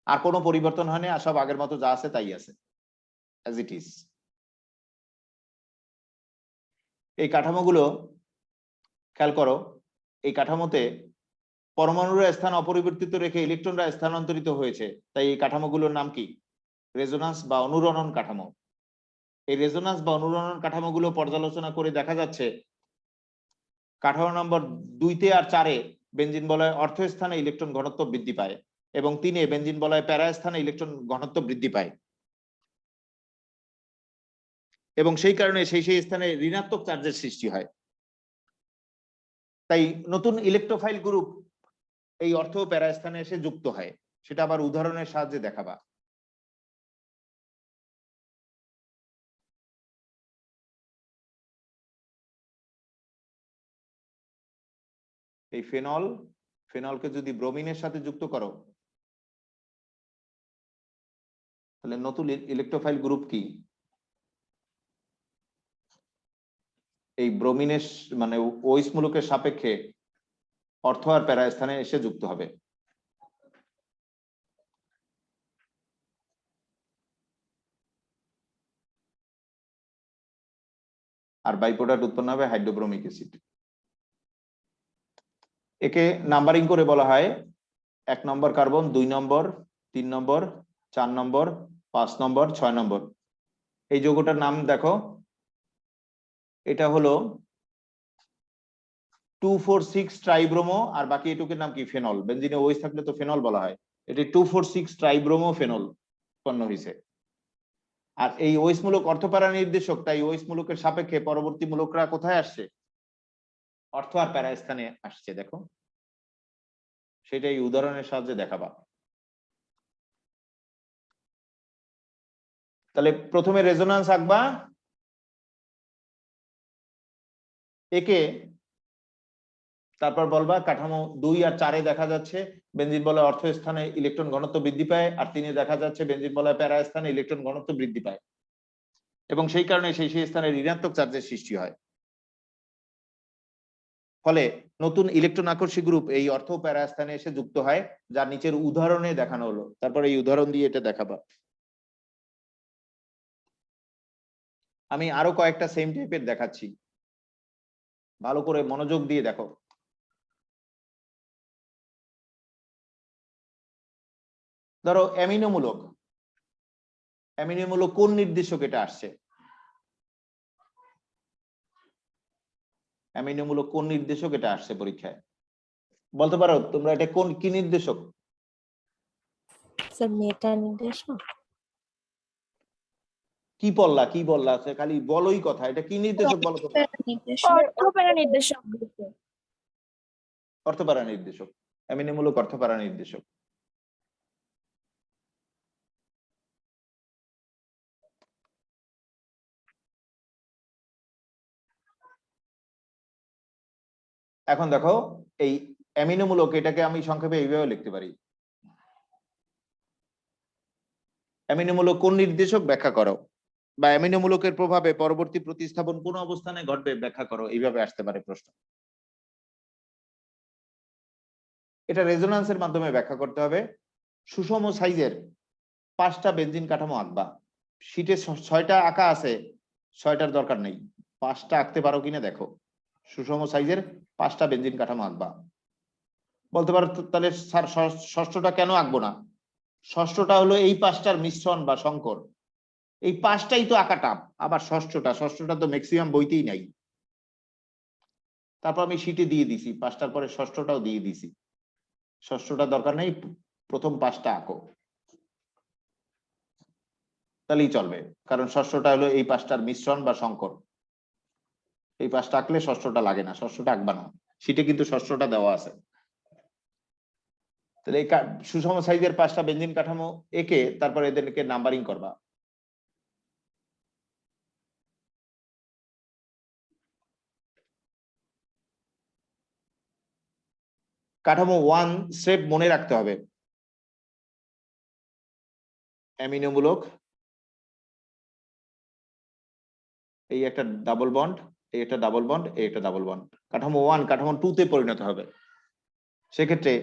আর কোনো পরিবর্তন হয়নি আর সব আগের মতো যা আছে তাই আছে as it is এই কাঠামোগুলো খেয়াল করো এই কাঠামোতে পরমাণুর স্থান অপরিবর্তিত রেখে ইলেকট্রনরা স্থানান্তরিত হয়েছে তাই এই কাঠামোগুলোর নাম কি রেজোন্যান্স বা অনুরণন কাঠামো এই রেজোন্যান্স বা অনুরণন কাঠামোগুলো পর্যালোচনা করে দেখা যাচ্ছে কাঠামো নম্বর 2 তে আর 4 এ বেনজিন বলয় অর্থ স্থানে ইলেকট্রন ঘনত্ব বৃদ্ধি পায় এবং 3 এ বেনজিন বলয় প্যারা স্থানে ইলেকট্রন ঘনত্ব বৃদ্ধি পায় এবং সেই কারণে সেই স্থানে ঋণাত্মক চার্জের সৃষ্টি হয় তাই নতুন ইলেকট্রোফাইল গ্রুপ এই অর্থ প্যারা স্থানে এসে যুক্ত হয় সেটা আবার উদাহরণের সাহায্যে দেখাবা এই ফেনলকে যদি ব্রোমিনের সাথে যুক্ত করো তাহলে নতুন ইলেকট্রোফাইল গ্রুপ কি এই ব্রোমিনের মানে ওইস মূলকের সাপেক্ষে অর্থ আর প্যারা স্থানে এসে যুক্ত হবে আর বাই প্রোডাক্ট উৎপন্ন হবে হাইড্রোব্রোমিক অ্যাসিড একে নাম্বারিং করে বলা হয় 1 নম্বর কার্বন 2 নম্বর 3 নম্বর 4 নম্বর 5 নম্বর 6 নম্বর এই যৌগটার নাম দেখো এটা হলো 246 ট্রাইব্রোমো আর বাকি এটুকুর নাম কি ফেনল বেনজিনে ওইস থাকলে তো ফেনল বলা হয় এটি 246 ট্রাইব্রোমো ফেনল উৎপন্ন হয়েছে আর এই ওইস মূলক অর্থপ্যারা নির্দেশক তাই ওইস মূলকের সাপেক্ষে পরবর্তী মূলকরা কোথায় আসছে অর্থ আর প্যারা স্থানে আসছে দেখো সেটাই উদাহরণের সাহায্যে দেখাবা তাহলে প্রথমে রেজোন্যান্স আঁকবা একে তারপর বলবা কাঠামো 2 আর 4-এ দেখা যাচ্ছে বেনজিন বলয় অর্থ স্থানে ইলেকট্রন ঘনত্ব বৃদ্ধি পায়, আর 3-এ দেখা যাচ্ছে বেনজিন বলয় প্যারা স্থানে ইলেকট্রন ঘনত্ব বৃদ্ধি পায়, এবং সেই কারণে সেই স্থানে ঋণাত্মক চার্জের সৃষ্টি হয়। ফলে নতুন ইলেকট্রন আকর্ষী গ্রুপ এই অর্থ প্যারা স্থানে এসে যুক্ত হয়, যা নিচের উদাহরণে দেখানো হলো। তারপরে এই উদাহরণ দিয়ে এটা দেখাবা। আমি আরো কয়েকটা সেম টাইপের দেখাচ্ছি, ভালো করে মনোযোগ দিয়ে দেখো। ধরো অ্যামিনোমূলক, অ্যামিনোমূলক কোন নির্দেশক এটা আসছে? অ্যামিনোমূলক কোন নির্দেশক এটা আসছে পরীক্ষায়? বলতে পারো তোমরা এটা কোন কি নির্দেশক? স্যার মেটা নির্দেশক। কি বললা খালি বলোই কথা, এটা কি নির্দেশক বলো তো? অর্থপ্যারা নির্দেশক। অর্থপ্যারা নির্দেশক, অ্যামিনোমূলক অর্থপ্যারা নির্দেশক। এখন দেখো এই অ্যামিনোমূলক এটাকে আমি সংক্ষেপে এইভাবে লিখতে পারি, অ্যামিনোমূলক কোন নির্দেশক ব্যাখ্যা করো, বা অ্যামিনোমূলকের প্রভাবে পরবর্তী প্রতিস্থাপন কোন অবস্থানে ঘটবে ব্যাখ্যা করো, এইভাবে আসতে পারে প্রশ্ন। এটা রেজোন্যান্সের মাধ্যমে ব্যাখ্যা করতে হবে। সুষম সাইজের 5টা বেনজিন কাঠামো আঁকবা। শীটে 6টা আঁকা আছে, 6টার দরকার নেই, 5টা আঁকতে পারো কিনা দেখো। সুষম সাইজের 5টা বেনজিন কাঠামো আঁকবা। বলতে পারো তাহলে স্যার ষষ্ঠটা কেন আঁকবো না? ষষ্ঠটা হলো এই 5টার মিশ্রণ বা সংকর, এই 5টাই তো আঁকা টাপ, আবার ষষ্ঠটা তো ম্যাক্সিমাম বইতেই নাই। তারপর আমি শীটে দিয়ে দিছি 5টার পরে ষষ্ঠটাও দিয়ে দিছি, ষষ্ঠটা দরকার নেই, প্রথম 5টা আঁকো তাহলেই চলবে, কারণ ষষ্ঠটা হলো এই 5টার মিশ্রণ বা সংকর। এই 5টা আঁকলে ষষ্ঠটা লাগে না, ষষ্ঠটা আঁকবা না, শীটে কিন্তু ষষ্ঠটা দেওয়া আছে। তাহলে এই সুষম সাইজের 5টা বেনজিন কাঠামো এঁকে তারপর এদেরকে নাম্বারিং করবা। কাঠামো 1 স্টেপ মনে রাখতে হবে, অ্যামিনোমূলক, এই একটা ডাবল বন্ড, এই একটা ডাবল বন্ড, এই একটা ডাবল বন্ড। কাঠামো 1 কাঠামো 2 তে পরিণত হবে। সেক্ষেত্রে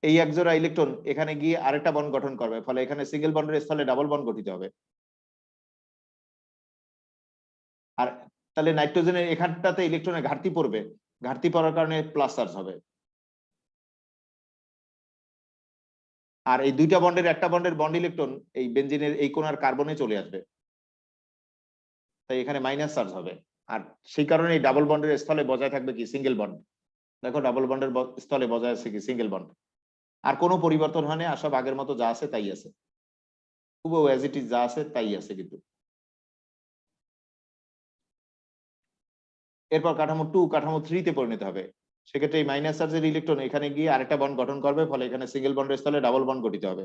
এই এক জোড়া ইলেকট্রন এখানে গিয়ে আরেকটা বন্ড গঠন করবে, ফলে এখানে সিঙ্গেল বন্ডের স্থলে ডাবল বন্ড গঠিত হবে। আর তাহলে নাইট্রোজেনের এখানটাতে ইলেকট্রনের ঘাটতি পড়বে, ঘাটতি পড়ার কারণে প্লাস চার্জ হবে। আর এই দুইটা বন্ডের একটা বন্ডের বন্ড ইলেকট্রন এই বেনজিনের এই কোণার কার্বনে চলে আসবে, তাই এখানে মাইনাস চার্জ হবে। আর সেই কারণে এই ডাবল বন্ডের স্থলে বজায় থাকবে কি সিঙ্গেল বন্ড। দেখো ডাবল বন্ডের স্থলে বজায় আছে কি সিঙ্গেল বন্ড। আর কোনো পরিবর্তন হয়নি, আর সব আগের মতো যা আছে তাই আছে, খুব অ্যাজ ইট ইজ যা আছে তাই আছে কিন্তু। এরপর কাঠামো 2 কাঠামো 3 তে পরিণত হবে। সেক্ষেত্রে এই মাইনাস চার্জের ইলেকট্রন এখানে গিয়ে আরেকটা বন্ড গঠন করবে, ফলে এখানে সিঙ্গেল বন্ডের স্থলে ডাবল বন্ড গঠিত হবে।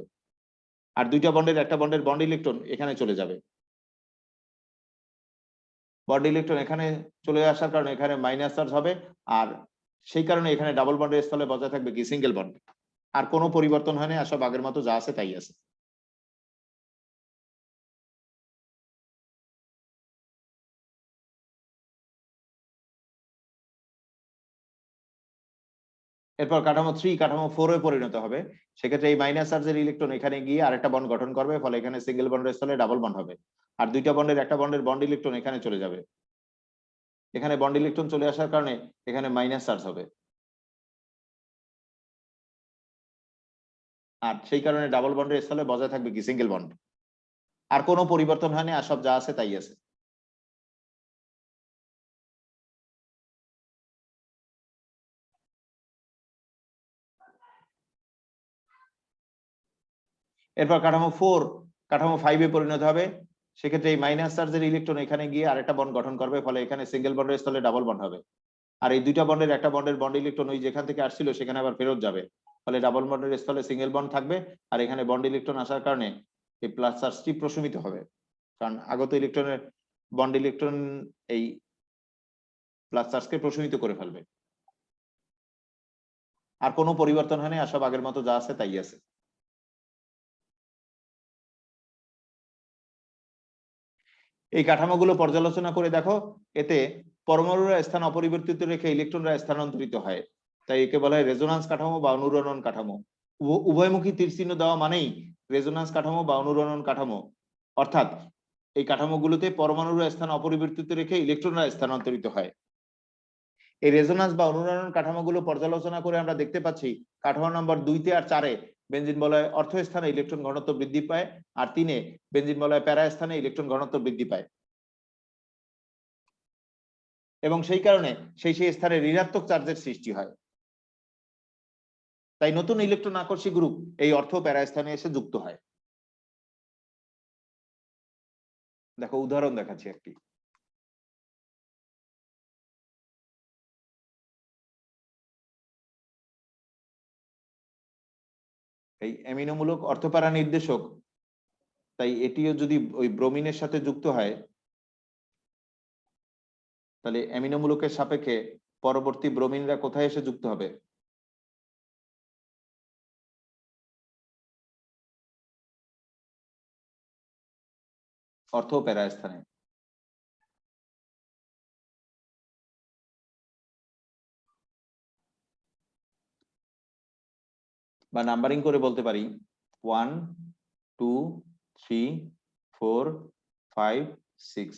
আর দুইটা বন্ডের একটা বন্ডের বন্ড ইলেকট্রন এখানে চলে যাবে। বন্ড ইলেকট্রন এখানে চলে আসার কারণে এখানে মাইনাস চার্জ হবে, আর সেই কারণে এখানে ডাবল বন্ডের স্থলে বজায় থাকবে কি সিঙ্গেল বন্ড। আর কোনো পরিবর্তন হয়নি, আর সব আগের মতো যা আছে তাই আছে। এরপর কাঠামো 3 কাঠামো 4 এ পরিণত হবে। সেক্ষেত্রে এই মাইনাস চার্জের ইলেকট্রন এখানে গিয়ে আরেকটা বন্ড গঠন করবে, ফলে এখানে সিঙ্গেল বন্ডের স্থলে ডাবল বন্ড হবে। আর দুইটা বন্ডের একটা বন্ডের বন্ড ইলেকট্রন এখানে চলে যাবে। এখানে বন্ড ইলেকট্রন চলে আসার কারণে এখানে মাইনাস চার্জ হবে, আর সেই কারণে ডাবল বন্ডের স্থলে বজায় থাকবে কি সিঙ্গেল বন্ড। আর কোনো পরিবর্তন হয়নি, আর সব যা আছে তাই আছে। এরপর কাঠামো 4 কাঠামো 5 এ পরিণত হবে। সেক্ষেত্রে এই মাইনাস চার্জের ইলেকট্রন এখানে গিয়ে আরেকটা বন্ড গঠন করবে, ফলে এখানে সিঙ্গেল বন্ডের স্থলে ডাবল বন্ড হবে। আর এই দুইটা বন্ডের একটা বন্ডের বন্ড ইলেকট্রন ওই যেখান থেকে আসছিল সেখানে আবার ফেরত যাবে, ফলে ডাবল বন্ডের স্থলে সিঙ্গেল বন্ড থাকবে। আর এখানে বন্ড ইলেকট্রন আসার কারণে এই প্লাস চার্জটি প্রশমিত হবে, কারণ আগত ইলেকট্রনের বন্ড ইলেকট্রন এই প্লাস চার্জকে প্রশমিত করে ফেলবে। আর কোনো পরিবর্তন হয়নি, আর সব আগের মতো যা আছে তাই আছে। এই কাঠামোগুলো পর্যালোচনা করে দেখো, এতে পরমাণুর স্থান অপরিবর্তিত রেখে ইলেকট্রনরা স্থানান্তরিত হয়, তাই একে বলা হয় রেজোন্যান্স কাঠামো বা অনুরণন কাঠামো। উভয়মুখী তীর চিহ্ন দেওয়া মানেই রেজোন্যান্স কাঠামো বা অনুরণন কাঠামো, অর্থাৎ এই কাঠামোগুলোতে পরমাণুর স্থান অপরিবর্তিত রেখে ইলেকট্রনরা স্থানান্তরিত হয়। এই রেজোন্যান্স বা অনুরণন কাঠামোগুলো পর্যালোচনা করে আমরা দেখতে পাচ্ছি কাঠামো নম্বর 2 আর 4 বেনজিন বলয় অর্থ স্থানে ইলেকট্রন ঘনত্ব বৃদ্ধি পায়, আর 3 বেনজিন বলয় প্যারা স্থানে ইলেকট্রন ঘনত্ব বৃদ্ধি পায়, এবং সেই কারণে সেই স্থানে ঋণাত্মক চার্জের সৃষ্টি হয়। তাই নতুন ইলেকট্রন আকর্ষী গ্রুপ এই অর্থ প্যারা স্থানে এসে যুক্ত হয়। দেখো উদাহরণ দেখাচ্ছি একটি। এই অ্যামিনোমূলক অর্থপ্যারা নির্দেশক, তাই এটিও যদি ওই ব্রোমিনের সাথে যুক্ত হয়, তাহলে অ্যামিনোমূলকের সাপেক্ষে পরবর্তী ব্রোমিনরা কোথায় এসে যুক্ত হবে? অর্থ প্যারা স্থানে। বা নাম্বারিং করে বলতে পারি 1 2 3 4 5 6,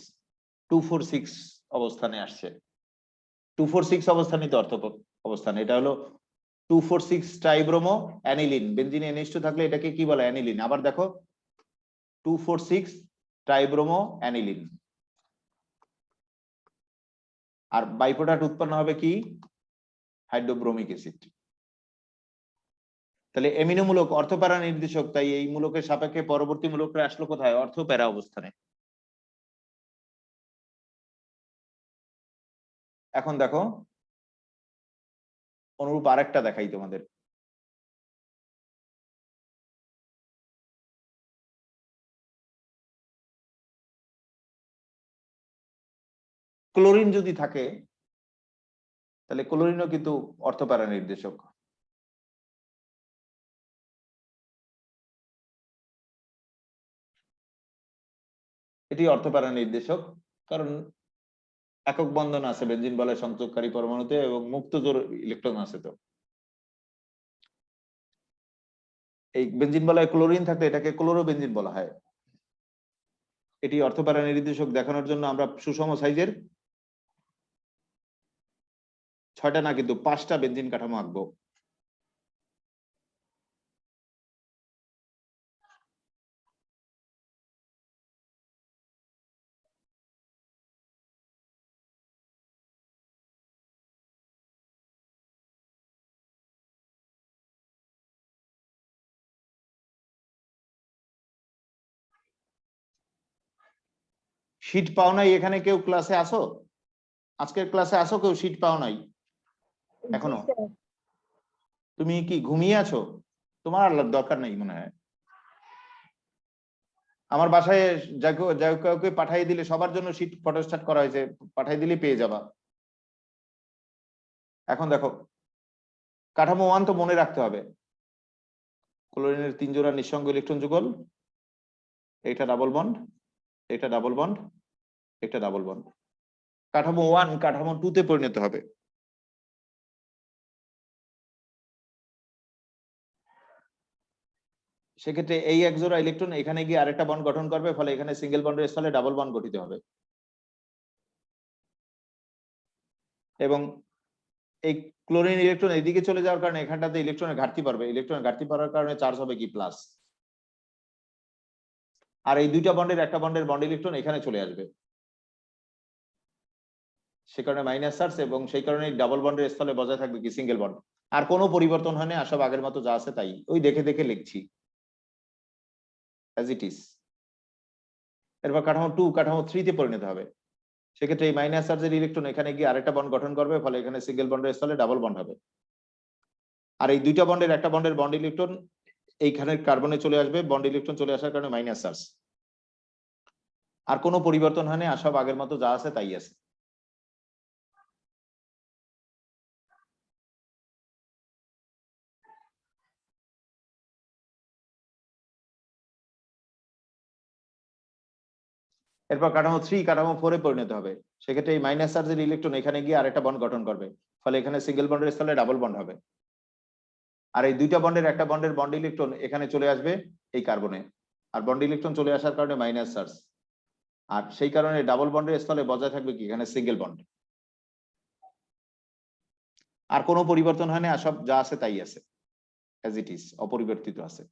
246 অবস্থানে আসছে। 246 অবস্থানিত অর্থ অবস্থান, এটা হলো 246 ট্রাইব্রোমো অ্যানিলিন। বেনজিনে NH2 থাকলে এটাকে কি বলে? অ্যানিলিন। আবার দেখো 246 ট্রাইব্রোমো অ্যানিলিন। আর বাই প্রোডাক্ট উৎপন্ন হবে কি? Hydrobromic acid. তাহলে অ্যামিনোমূলক অর্থপ্যারা নির্দেশক, তাই এই মূলকের সাপেক্ষে পরবর্তী মূলকরা আসলো কোথায়? অর্থপ্যারা অবস্থানে। এখন দেখো অনুরূপ আরেকটা দেখাই তোমাদের। ক্লোরিন যদি থাকে তাহলে ক্লোরিনও কিন্তু অর্থপ্যারা নির্দেশক। এটি অর্থপ্যারা নির্দেশক, কারণ একক বন্ধন আছে বেনজিন বলয় সংযোগকারী পরমাণুতে এবং মুক্ত জোড় ইলেকট্রন আছে। তো এই বেনজিন বলয় ক্লোরিন থাকলে এটাকে ক্লোরোবেনজিন বলা হয়। এটি অর্থপ্যারা নির্দেশক দেখানোর জন্য আমরা সুষম সাইজের 6টা না কিন্তু 5টা বেনজিন কাঠামো আঁকবো। শীট পাও নাই? এখানে কেউ ক্লাসে আসো? আজকের ক্লাসে আসো কেউ? শীট পাও নাই এখনো? তুমি কি ঘুমিয়ে আছো? তোমার আর দরকার নাই মনে হয়। আমার বাসায় কাউকে পাঠিয়ে দিলে সবার জন্য শীট ফটোস্ট্যাট করা হয়েছে, পাঠিয়ে দিলে পেয়ে যাবা। এখন দেখো কাঠামো 1 তো মনে রাখতে হবে। ক্লোরিনের 3 জোড়া নিঃসঙ্গ ইলেকট্রন যুগল, এটা ডাবল বন্ড, এটা ডাবল বন্ড, এটা ডাবল বন্ড। কাঠামো 1 কাঠামো 2 তে পরিণত হবে। সেক্ষেত্রে এই এক জোড়া ইলেকট্রন এখানে গিয়ে আরেকটা বন্ড গঠন করবে, ফলে এখানে সিঙ্গেল বন্ডের স্থলে ডাবল বন্ড গঠিত হবে। এবং এই ক্লোরিন ইলেকট্রন এদিকে চলে যাওয়ার কারণে এখানটাতে ইলেকট্রনের ঘাটতি পাবে, ইলেকট্রনের ঘাটতি পাওয়ার কারণে চার্জ হবে কি? প্লাস। আর এই দুইটা বন্ডের একটা বন্ডের বন্ড ইলেকট্রন এখানে চলে আসবে, সে কারণে মাইনাস চার্জ, এবং সেই কারণে ডাবল বন্ডের স্থলে বজায় থাকবে কি? Single bond. আর কোনো পরিবর্তন হয়নি, আর সব আগের মতো যা আছে তাই, ওই দেখে দেখে লিখছি অ্যাজ ইট ইজ। এরপর কাঠামো 2 কাঠামো 3 তে পরিণত হবে। সেক্ষেত্রে এই মাইনাস চার্জের ইলেকট্রন এখানে গিয়ে আরেকটা বন্ড গঠন করবে, ফলে এখানে সিঙ্গেল বন্ডের স্থলে ডাবল বন্ড হবে। আর এই দুইটা বন্ডের একটা বন্ডের বন্ড ইলেকট্রন এইখানে কার্বনে চলে আসবে, বন্ড ইলেকট্রন চলে আসার কারণে মাইনাস চার্জ। আর কোনো পরিবর্তন হয়নি, আর সব আগের মতো যা আছে তাই আছে। এরপর কাঠামো 3 কাঠামো 4 এ পরিণত হবে, সেক্ষেত্রে এই মাইনাস চার্জের ইলেকট্রন এখানে গিয়ে আরেকটা বন্ড গঠন করবে, ফলে এখানে সিঙ্গেল বন্ডের স্থলে ডাবল বন্ড হবে। আর এই দুইটা বন্ডের একটা বন্ডের বন্ড ইলেকট্রন এখানে চলে আসবে এই কার্বনে, আর বন্ড ইলেকট্রন চলে আসার কারণে মাইনাস চার্জ, আর সেই কারণে ডাবল বন্ডের স্থলে বজায় থাকবে কি এখানে সিঙ্গেল বন্ড। আর কোনো পরিবর্তন হয়নি, আর সব যা আছে তাই আছে, অ্যাজ ইট ইজ, অপরিবর্তিত আছে।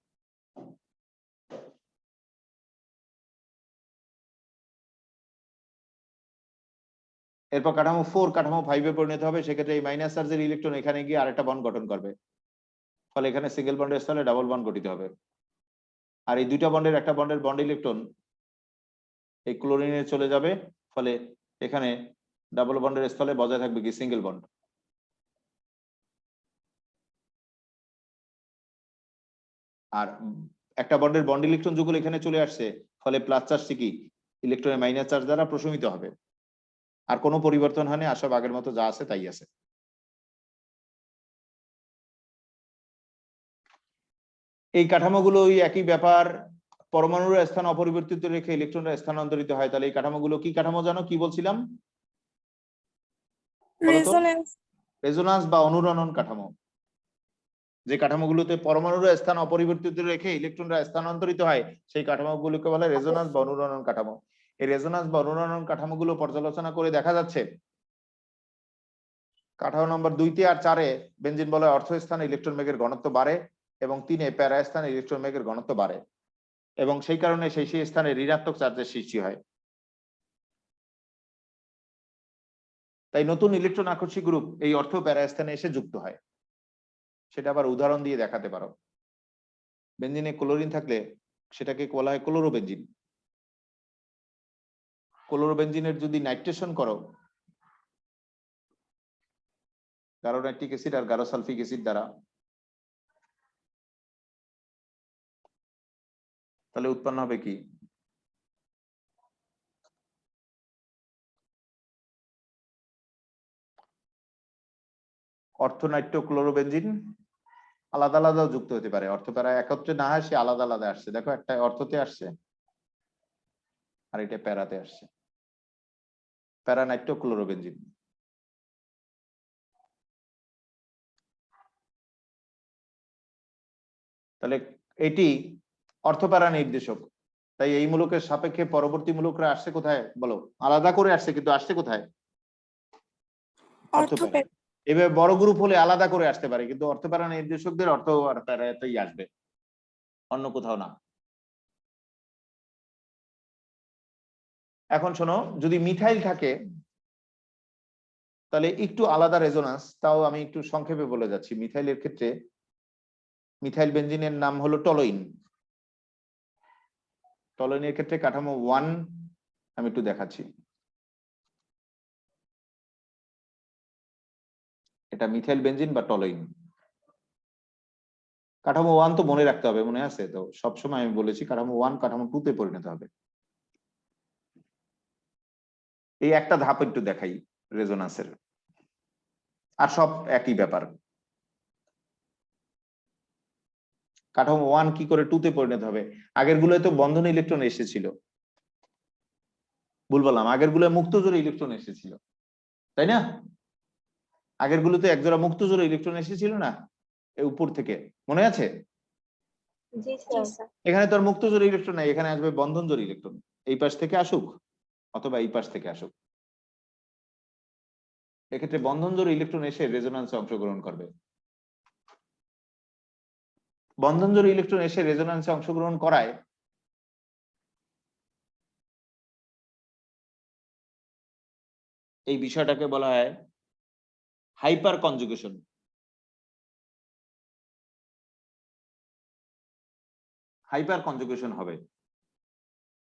এরপর কাঠামো 4 কাঠামো 5 এ পরিণত হবে, সেক্ষেত্রে এই মাইনাস চার্জের ইলেকট্রন এখানে গিয়ে আরেকটা বন্ড গঠন করবে, ফলে এখানে সিঙ্গেল বন্ডের স্থলে ডাবল বন্ড গঠিত হবে। আর এই দুইটা বন্ডের একটা বন্ডের বন্ড ইলেকট্রন এই ক্লোরিনে চলে যাবে, ফলে এখানে ডাবল বন্ডের স্থলে বজায় থাকবে কি সিঙ্গেল বন্ড। আর একটা বন্ডের বন্ড ইলেকট্রন যুগল এখানে চলে আসছে, ফলে প্লাস চার্জটি কি ইলেকট্রনের মাইনাস চার্জ দ্বারা প্রশমিত হবে। আর কোনো পরিবর্তন হয়নি, আর সব আগের মতো যা আছে তাই আছে। এই কাঠামোগুলো ওই একই ব্যাপার, পরমাণুর স্থান অপরিবর্তিত রেখে ইলেকট্রনরা স্থানান্তরিত হয়। তাহলে এই কাঠামোগুলো কি কাঠামো জানো, কি বলছিলাম? রেজোনেন্স। রেজোনান্স বা অনুরণন কাঠামো। যে কাঠামোগুলোতে পরমাণুর স্থান অপরিবর্তিত রেখে ইলেকট্রনরা স্থানান্তরিত হয়, সেই কাঠামোগুলোকে বলে রেজোনান্স বা অনুরণন কাঠামো। এই রেজোনান্স বা অনুরণন কাঠামোগুলো পর্যালোচনা করে দেখা যাচ্ছে কাঠামো নম্বর 2 আর 4 বেনজিন বলয় অর্থ স্থানে ইলেকট্রন বেগের ঘনত্ব বাড়ে, এবং 3 প্যারা স্থানে ইলেকট্রন বেগের ঘনত্ব বাড়ে, এবং সেই কারণে সেই স্থানে ঋণাত্মক চার্জের সৃষ্টি হয়। তাই নতুন ইলেকট্রন আকর্ষী গ্রুপ এই অর্থ প্যারা স্থানে এসে যুক্ত হয়। সেটা আবার উদাহরণ দিয়ে দেখাতে পারো। বেনজিনে ক্লোরিন থাকলে সেটাকে বলা হয় ক্লোরোবেনজিন। ক্লোরোবেনজিনের যদি নাইট্রেশন করো গাঢ় নাইট্রিক অ্যাসিড আর গাঢ় সালফিক অ্যাসিড দ্বারা, তাহলে উৎপন্ন হবে কি অর্থনাইট্রো ক্লোরোবেনজিন। আলাদা আলাদাও যুক্ত হতে পারে, অর্থ প্যারা একত্রে না আসে, আলাদা আলাদা আসছে। দেখো একটা অর্থতে আসছে আর এটা প্যারাতে আসছে, প্যারা নাইট্রো ক্লোরোবেনজিন। তাহলে এটি অর্থপ্যারা নির্দেশক। তাই এই মূলকের সাপেক্ষে পরবর্তী মূলকরা আসছে কোথায় বলো? আলাদা করে আসছে, কিন্তু আসছে কোথায়? অর্থপ্যারা। এবার বড় গ্রুপ হলে আলাদা করে আসতে পারে, কিন্তু অর্থপ্যারা নির্দেশকদের অর্থ আর প্যারাতেই আসবে, অন্য কোথাও না। এখন শোনো, যদি মিথাইল থাকে তাহলে একটু আলাদা রেজোনান্স, তাও আমি একটু সংক্ষেপে বলে যাচ্ছি। মিথাইলের ক্ষেত্রে মিথাইল বেনজিনের নাম হলো টলোইন। টলোইনের ক্ষেত্রে কাঠামো 1 আমি একটু দেখাচ্ছি। এটা মিথাইল বেনজিন বা টলোইন। কাঠামো 1 তো মনে রাখতে হবে, মনে আছে তো? সবসময় আমি বলেছি কাঠামো 1 কাঠামো 2 তে পরিণত হবে। এই একটা ধাপ একটু দেখাই রেজোনান্সের, আর সব একই ব্যাপার। কাঠামো 1 কি করে 2 তে পরিণত হবে? আগের গুলোয় তো বন্ধন ইলেকট্রন এসেছিল, ভুল বললাম, আগের গুলোয় মুক্ত জোড়ে ইলেকট্রন এসেছিল, তাই না? আগের গুলোতে একজোড়া মুক্ত জোড়ে ইলেকট্রন এসেছিল না উপর থেকে, মনে আছে? জি স্যার। এখানে তো আর মুক্ত জোড়ে ইলেকট্রন নাই, এখানে আসবে বন্ধন জোড়ে ইলেকট্রন। এই পাশ থেকে আসুক অথবা এই পাশ থেকে আসুক, এক্ষেত্রে বন্ধন জোড়ে ইলেকট্রন এসে রেজোনান্সে অংশগ্রহণ করবে। বন্ধন জোড়ে ইলেকট্রন এসে রেজোনান্সে অংশগ্রহণ করায় এই বিষয়টাকে বলা হয় হাইপার কনজুগেশন। হাইপার কনজুগেশন হবে।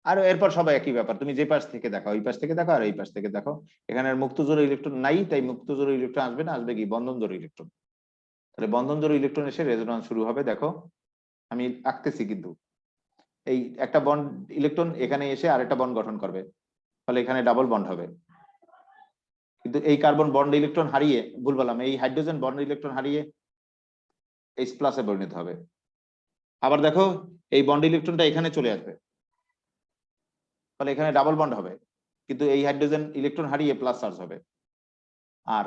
আর এরপর সবাই একই ব্যাপার, তুমি যে পাশ থেকে দেখো, এই পাশ থেকে দেখো আর এই পাশ থেকে দেখো, এখানে মুক্ত জোড়ে ইলেকট্রন নাই, তাই মুক্ত জোড়ে ইলেকট্রন আসবে না, আসবে কি বন্ধন জোড়ে ইলেকট্রন। তাহলে বন্ধন জোড়ে ইলেকট্রন এসে রেজোনান্স শুরু হবে। দেখো আমি আঁকতেছি, কিন্তু এই একটা বন্ড ইলেকট্রন এখানে এসে আরেকটা বন্ড গঠন করবে, ফলে এখানে ডাবল বন্ড হবে। কিন্তু এই কার্বন বন্ড ইলেকট্রন হারিয়ে, ভুল বললাম, এই হাইড্রোজেন বন্ড ইলেকট্রন হারিয়ে H প্লাসে পরিণত হবে। আবার দেখো এই বন্ড ইলেকট্রনটা এখানে চলে আসবে, ফলে এখানে ডাবল বন্ড হবে, কিন্তু এই হাইড্রোজেন ইলেকট্রন হারিয়ে প্লাস চার্জ হবে। আর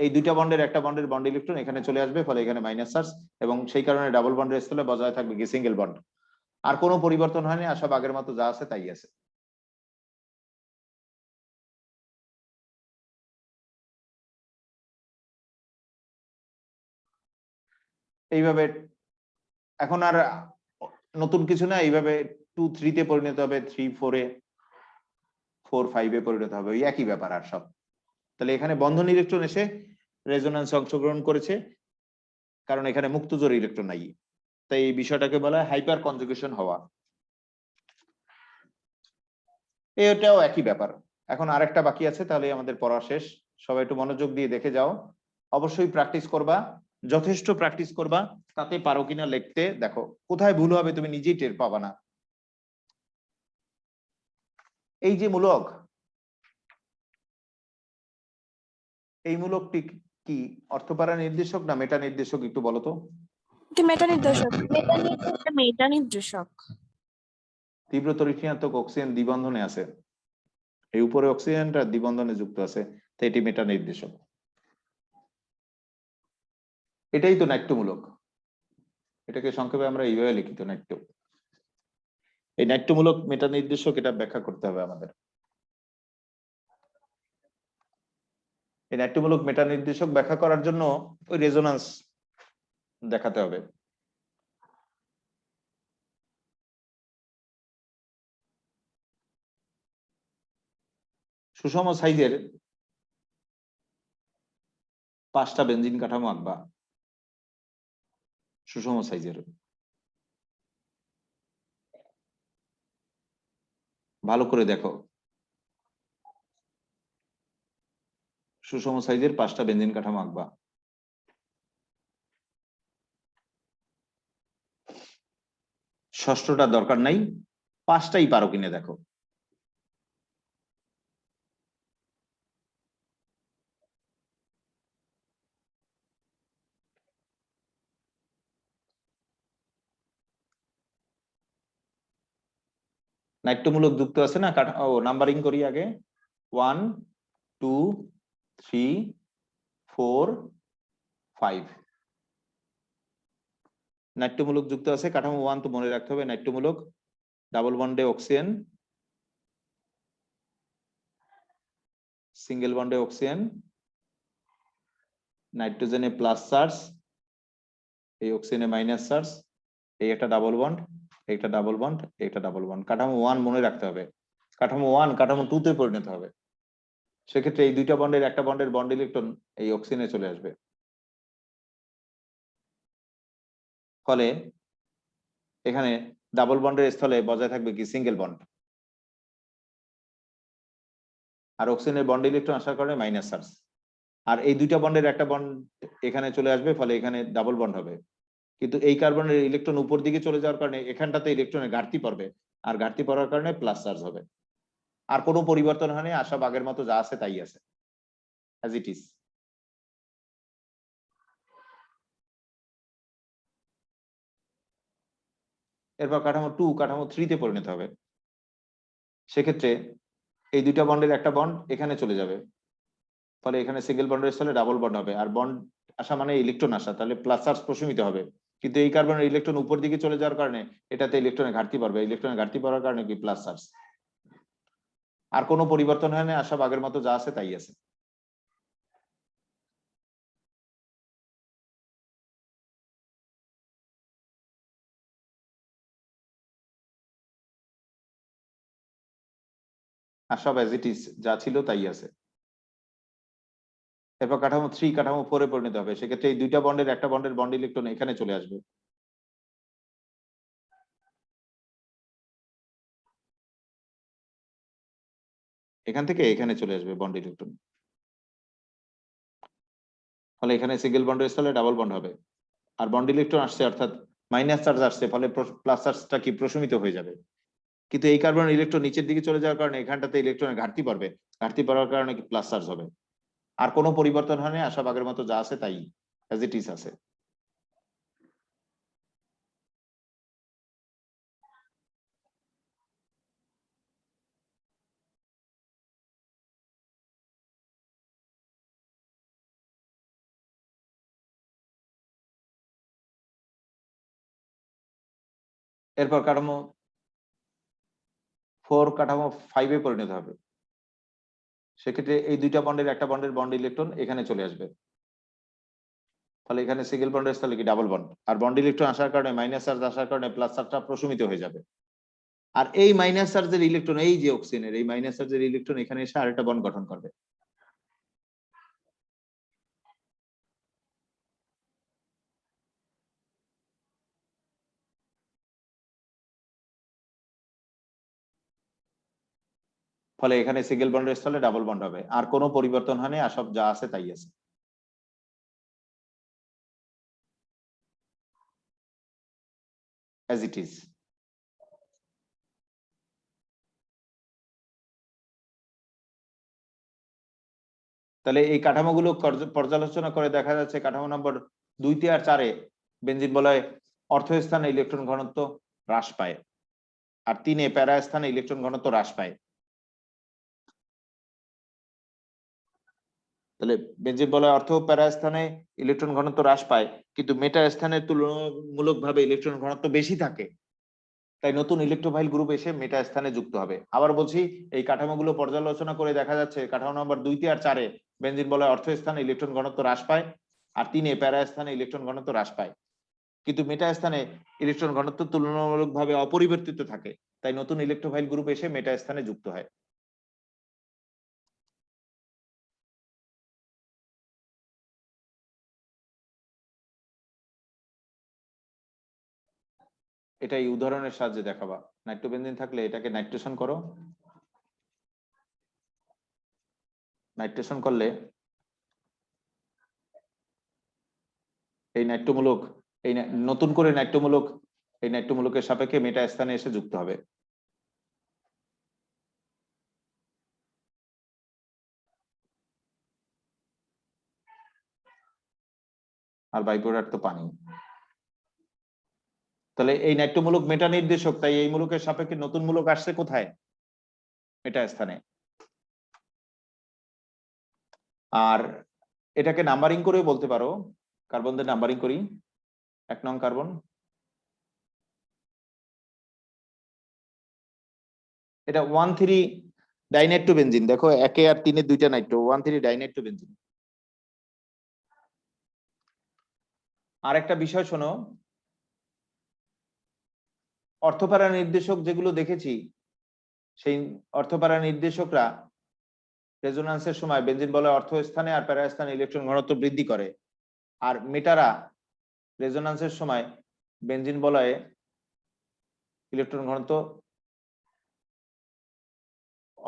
এই দুইটা বন্ডের একটা বন্ডের বন্ড ইলেকট্রন এখানে চলে আসবে, ফলে এখানে মাইনাস চার্জ, এবং সেই কারণে ডাবল বন্ডের স্থলে বজায় থাকবে কি সিঙ্গেল বন্ড। আর কোনো পরিবর্তন হয়নি, আর সব আগের মতো যা আছে তাই আছে। এইভাবে এখন আর নতুন কিছু না, এইভাবে 2 3 তে পরিণত হবে, 3 4 এ, 4 5 এ পরিণত হবে, ওই একই ব্যাপার আর সব। তাহলে এখানে বন্ধন ইলেকট্রন এসে রেজোন্যান্সে অংশগ্রহণ করেছে, কারণ এখানে মুক্ত জোড় ইলেকট্রন নাই, তাই এই বিষয়টাকে বলা হয় হাইপার কনজুগেশন হওয়া। এটাও একই ব্যাপার। এখন আরেকটা বাকি আছে, তাহলে আমাদের পড়া শেষ। সবাই একটু মনোযোগ দিয়ে দেখে যাও, অবশ্যই প্র্যাকটিস করবা, যথেষ্ট প্র্যাকটিস করবা, তাতে পারো কিনা লিখতে। দেখো কোথায় ভুল হবে তুমি নিজেই টের পাবা না। এই যে মূলক, এই মূলকটি কি অর্থপারা নির্দেশক না মেটা নির্দেশক, একটু বলো তো। এটি মেটা নির্দেশক। মেটা নির্দেশক। তীব্র তড়িৎ-ঋণাত্মক অক্সিজেন দ্বিবন্ধনে আছে, এই উপরে অক্সিজেনটা দ্বিবন্ধনে যুক্ত আছে, তাই এটি মেটা নির্দেশক। এটাই তো নাট্যমূলক, এটাকে সংক্ষেপে আমরা এইভাবে লিখি তো, নাট্য। এই নাট্যমূলক মেটা নির্দেশক, এটা ব্যাখ্যা করতে হবে আমাদের। এই নাট্যমূলক মেটা নির্দেশক ব্যাখ্যা করার জন্য ওই রেজোন্যান্স দেখাতে হবে। সুষম সাইজের 5টা বেনজিন কাঠামো আঁকবা, সুষম সাইজের। ভালো করে দেখো, সুষম সাইজের 5টা বেনজিন কাঠামো আঁকবা। ষষ্ঠটা দরকার নাই, 5টাই পারো কিনে দেখো। নাট্যমূলক যুক্ত আছে না, ও নাম্বারিং করি আগে, 1 2 3 4 5। নাট্যমূলক যুক্ত আছে, কাঠামো 1 তো মনে রাখতে হবে। নাট্যমূলক ডাবল বন্ডে অক্সিজেন, সিঙ্গেল বন্ডে অক্সিজেন, নাইট্রোজেনে প্লাস চার্জ, এই অক্সিজেনে মাইনাস চার্জ, এই একটা ডাবল বন্ড, একটা ডাবল বন্ড, একটা ডাবল বন্ড। কাঠামো 1 মনে রাখতে হবে, কাঠামো 1 কাঠামো 2 তে পরিণত হবে। সেক্ষেত্রে এই দুইটা বন্ডের একটা বন্ডের বন্ড ইলেকট্রন এই অক্সিজেনে চলে আসবে, ফলে এখানে ডাবল বন্ডের স্থলে বজায় থাকবে কি সিঙ্গেল বন্ড, আর অক্সিজেনের বন্ড ইলেকট্রন আসার কারণে মাইনাস চার্জ। আর এই দুইটা বন্ডের একটা বন্ড এখানে চলে আসবে, ফলে এখানে ডাবল বন্ড হবে। কিন্তু এই কার্বনের ইলেকট্রন উপর দিকে চলে যাওয়ার কারণে এখানটাতে ইলেকট্রনের ঘাটতি পড়বে, আর ঘাটতি পড়ার কারণে প্লাস চার্জ হবে। আর কোনো পরিবর্তন হয়নি, আর সব আগের মতো যা আছে তাই আছে, অ্যাজ ইট ইজ। এরপর কাঠামো 2 কাঠামো 3 তে পরিণত হবে। সেক্ষেত্রে এই দুইটা বন্ডের একটা বন্ড এখানে চলে যাবে, ফলে এখানে সিঙ্গেল বন্ডের স্থলে ডাবল বন্ড হবে। আর বন্ড আসা মানে ইলেকট্রন আসা, তাহলে প্লাস চার্জ প্রশমিত হবে। কিন্তু এই কার্বনের ইলেকট্রন উপর দিকে চলে যাওয়ার কারণে এটাতে ইলেকট্রনের ঘাটতি পড়বে, ইলেকট্রনের ঘাটতি পড়ার কারণে কি প্লাস চার্জ। আর কোনো পরিবর্তন হয় না, আর সব আগের মতো যা আছে তাই আছে। আর সব অ্যাজ ইট ইজ, যা ছিল তাই আছে। এরপর কাঠামো 3 কাঠামো 4 এ পরিণত হবে। সেক্ষেত্রে এই দুইটা বন্ডের একটা বন্ডের বন্ড ইলেকট্রন এখানে চলে আসবে, এখান থেকে এখানে চলে আসবে বন্ড ইলেকট্রন, ফলে এখানে সিঙ্গেল বন্ডের স্থলে ডাবল বন্ড হবে। আর বন্ড ইলেকট্রন আসছে, অর্থাৎ মাইনাস চার্জ আসছে, ফলে প্লাস চার্জটা কি প্রশমিত হয়ে যাবে। কিন্তু এই কার্বনের ইলেকট্রন নিচের দিকে চলে যাওয়ার কারণে এখানটাতে ইলেকট্রনের ঘাটতি পড়বে, ঘাটতি পড়ার কারণে কি প্লাস চার্জ হবে। আর কোনো পরিবর্তন হয়নি, আর সব আগের মতো যা আছে তাই অ্যাজ ইট ইজ আছে। এরপর কাঠামো 4 কাঠামো 5 এ পরিণত হবে। সেক্ষেত্রে এই দুইটা বন্ডের একটা বন্ডের বন্ড ইলেকট্রন এখানে চলে আসবে, ফলে এখানে সিঙ্গেল বন্ডের স্থলে কি ডাবল বন্ড, আর বন্ড ইলেকট্রন আসার কারণে মাইনাস চার্জ আসার কারণে প্লাস চার্জটা প্রশমিত হয়ে যাবে। আর এই মাইনাস চার্জের ইলেকট্রন, এই যে অক্সিজেনের এই মাইনাস চার্জের ইলেকট্রন এখানে এসে আরেকটা বন্ড গঠন করবে। ফলে এখানে সিঙ্গেল বন্ডের স্থলে ডাবল বন্ড হবে, আর কোনো পরিবর্তন হয়নি, আর সব যা আছে তাই আছে। as it is. তাহলে এই কাঠামোগুলো পর্যালোচনা করে দেখা যাচ্ছে কাঠামো নম্বর 2 আর 4 এ বেনজিন বলয় অর্থস্থানে ইলেকট্রন ঘনত্ব হ্রাস পায়, আর 3 এ প্যারা স্থানে ইলেকট্রন ঘনত্ব হ্রাস পায়। তাহলে বেনজিন বলয় অর্থ প্যারা স্থানে ইলেকট্রন ঘনত্ব হ্রাস পায়, কিন্তু মেটা স্থানে তুলনামূলকভাবে ইলেকট্রন ঘনত্ব বেশি থাকে, তাই নতুন ইলেকট্রোফাইল গ্রুপ এসে মেটা স্থানে যুক্ত হবে। আবার বলছি, এই কাঠামোগুলো পর্যালোচনা করে দেখা যাচ্ছে কাঠামো নম্বর 2 আর 4 এ বেনজিন বলয় অর্থ স্থানে ইলেকট্রন ঘনত্ব হ্রাস পায়, আর 3 এ প্যারা স্থানে ইলেকট্রন ঘনত্ব হ্রাস পায়, কিন্তু মেটা স্থানে ইলেকট্রন ঘনত্ব তুলনামূলকভাবে অপরিবর্তিত থাকে, তাই নতুন ইলেকট্রোফাইল গ্রুপ এসে মেটা স্থানে যুক্ত হয়। এটা এই উদাহরণের সাহায্যে দেখাবা। নাইট্রোবেনজিন থাকলে এটাকে নাইট্রেশন করো, নাইট্রেশন করলে এই নাইট্রোমূলক এই নতুন করে নাইট্রোমূলক এই নাইট্রোমূলকের সাপেক্ষে মেটা স্থানে এসে যুক্ত হবে। আর বাই প্রোডাক্ট তো পানি। তাহলে এই নাইট্রোমূলক মেটা নির্দেশক, তাই এই মূলকের সাপেক্ষে নতুন মূলক আসছে কোথায়? মেটা স্থানে। আর এটাকে নাম্বারিং করে বলতে পারো, কার্বনদের নাম্বারিং করি। 1 নং কার্বন, এটা 1,3 ডাইনাইট্রোবেনজিন। দেখো 1 আর 3 এর দুইটা নাইট্রো, 1,3 ডাইনাইট্রোবেনজিন। আর একটা বিষয় শোনো, অর্থপারা নির্দেশক যেগুলো দেখেছি, সেই অর্থপারা নির্দেশকরা রেজোন্যান্সের সময় বেনজিন বলয় অর্থ স্থানে আর প্যারা স্থানে ইলেকট্রন ঘনত্ব বৃদ্ধি করে, আর মেটারা রেজোন্যান্সের সময় বেনজিন বলয়ে ইলেকট্রন ঘনত্ব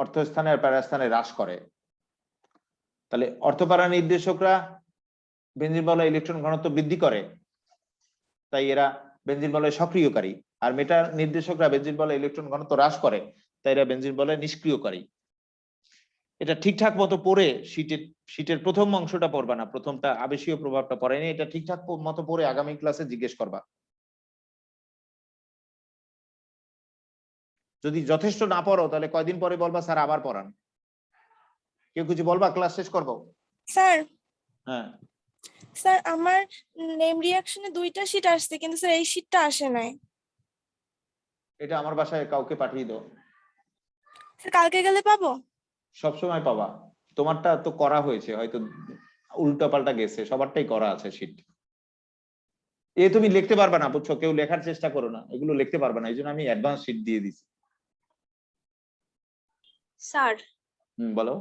অর্থ স্থানে আর প্যারা স্থানে হ্রাস করে। তাহলে অর্থপারা নির্দেশকরা বেনজিন বলয় ইলেকট্রন ঘনত্ব বৃদ্ধি করে, তাই এরা বেনজিন বলয় সক্রিয়কারী, আর মেটা নির্দেশকরা বেনজিন বলয় ইলেকট্রন ঘনত্ব হ্রাস করে, তাই এরা বেনজিন বলয় নিষ্ক্রিয়কারী। এটা ঠিকঠাক মতো পড়ে শীটের প্রথম অংশটা পড়বা না, প্রথমটা আবেশীয় প্রভাবটা পড়েনি, এটা ঠিকঠাক মতো পড়ে আগামী ক্লাসে জিজ্ঞেস করবা। যদি যথেষ্ট না পড়ো তাহলে কয়দিন পরে বলবা স্যার আবার পড়ান। কেউ কিছু বলবা, ক্লাস শেষ করবো। স্যার হ্যাঁ, স্যার আমার নেম রিঅ্যাকশনে 2টা শীট আসছে, কিন্তু স্যার এই শীটটা আসে নাই। এটা আমার বাসায় কাউকে পাঠিয়ে দাও। স্যার কালকে গেলে পাবো? সবসময় পাবা, তোমারটা তো করা হয়েছে, হয়তো উল্টা পাল্টা গেছে, সবারটাই করা আছে শীট। এ তুমি লিখতে পারবে না, বুঝছো, কেউ লেখার চেষ্টা করো না, এগুলো লিখতে পারবে না, এই জন্য আমি অ্যাডভান্স শীট দিয়ে দিছি। স্যার বলো।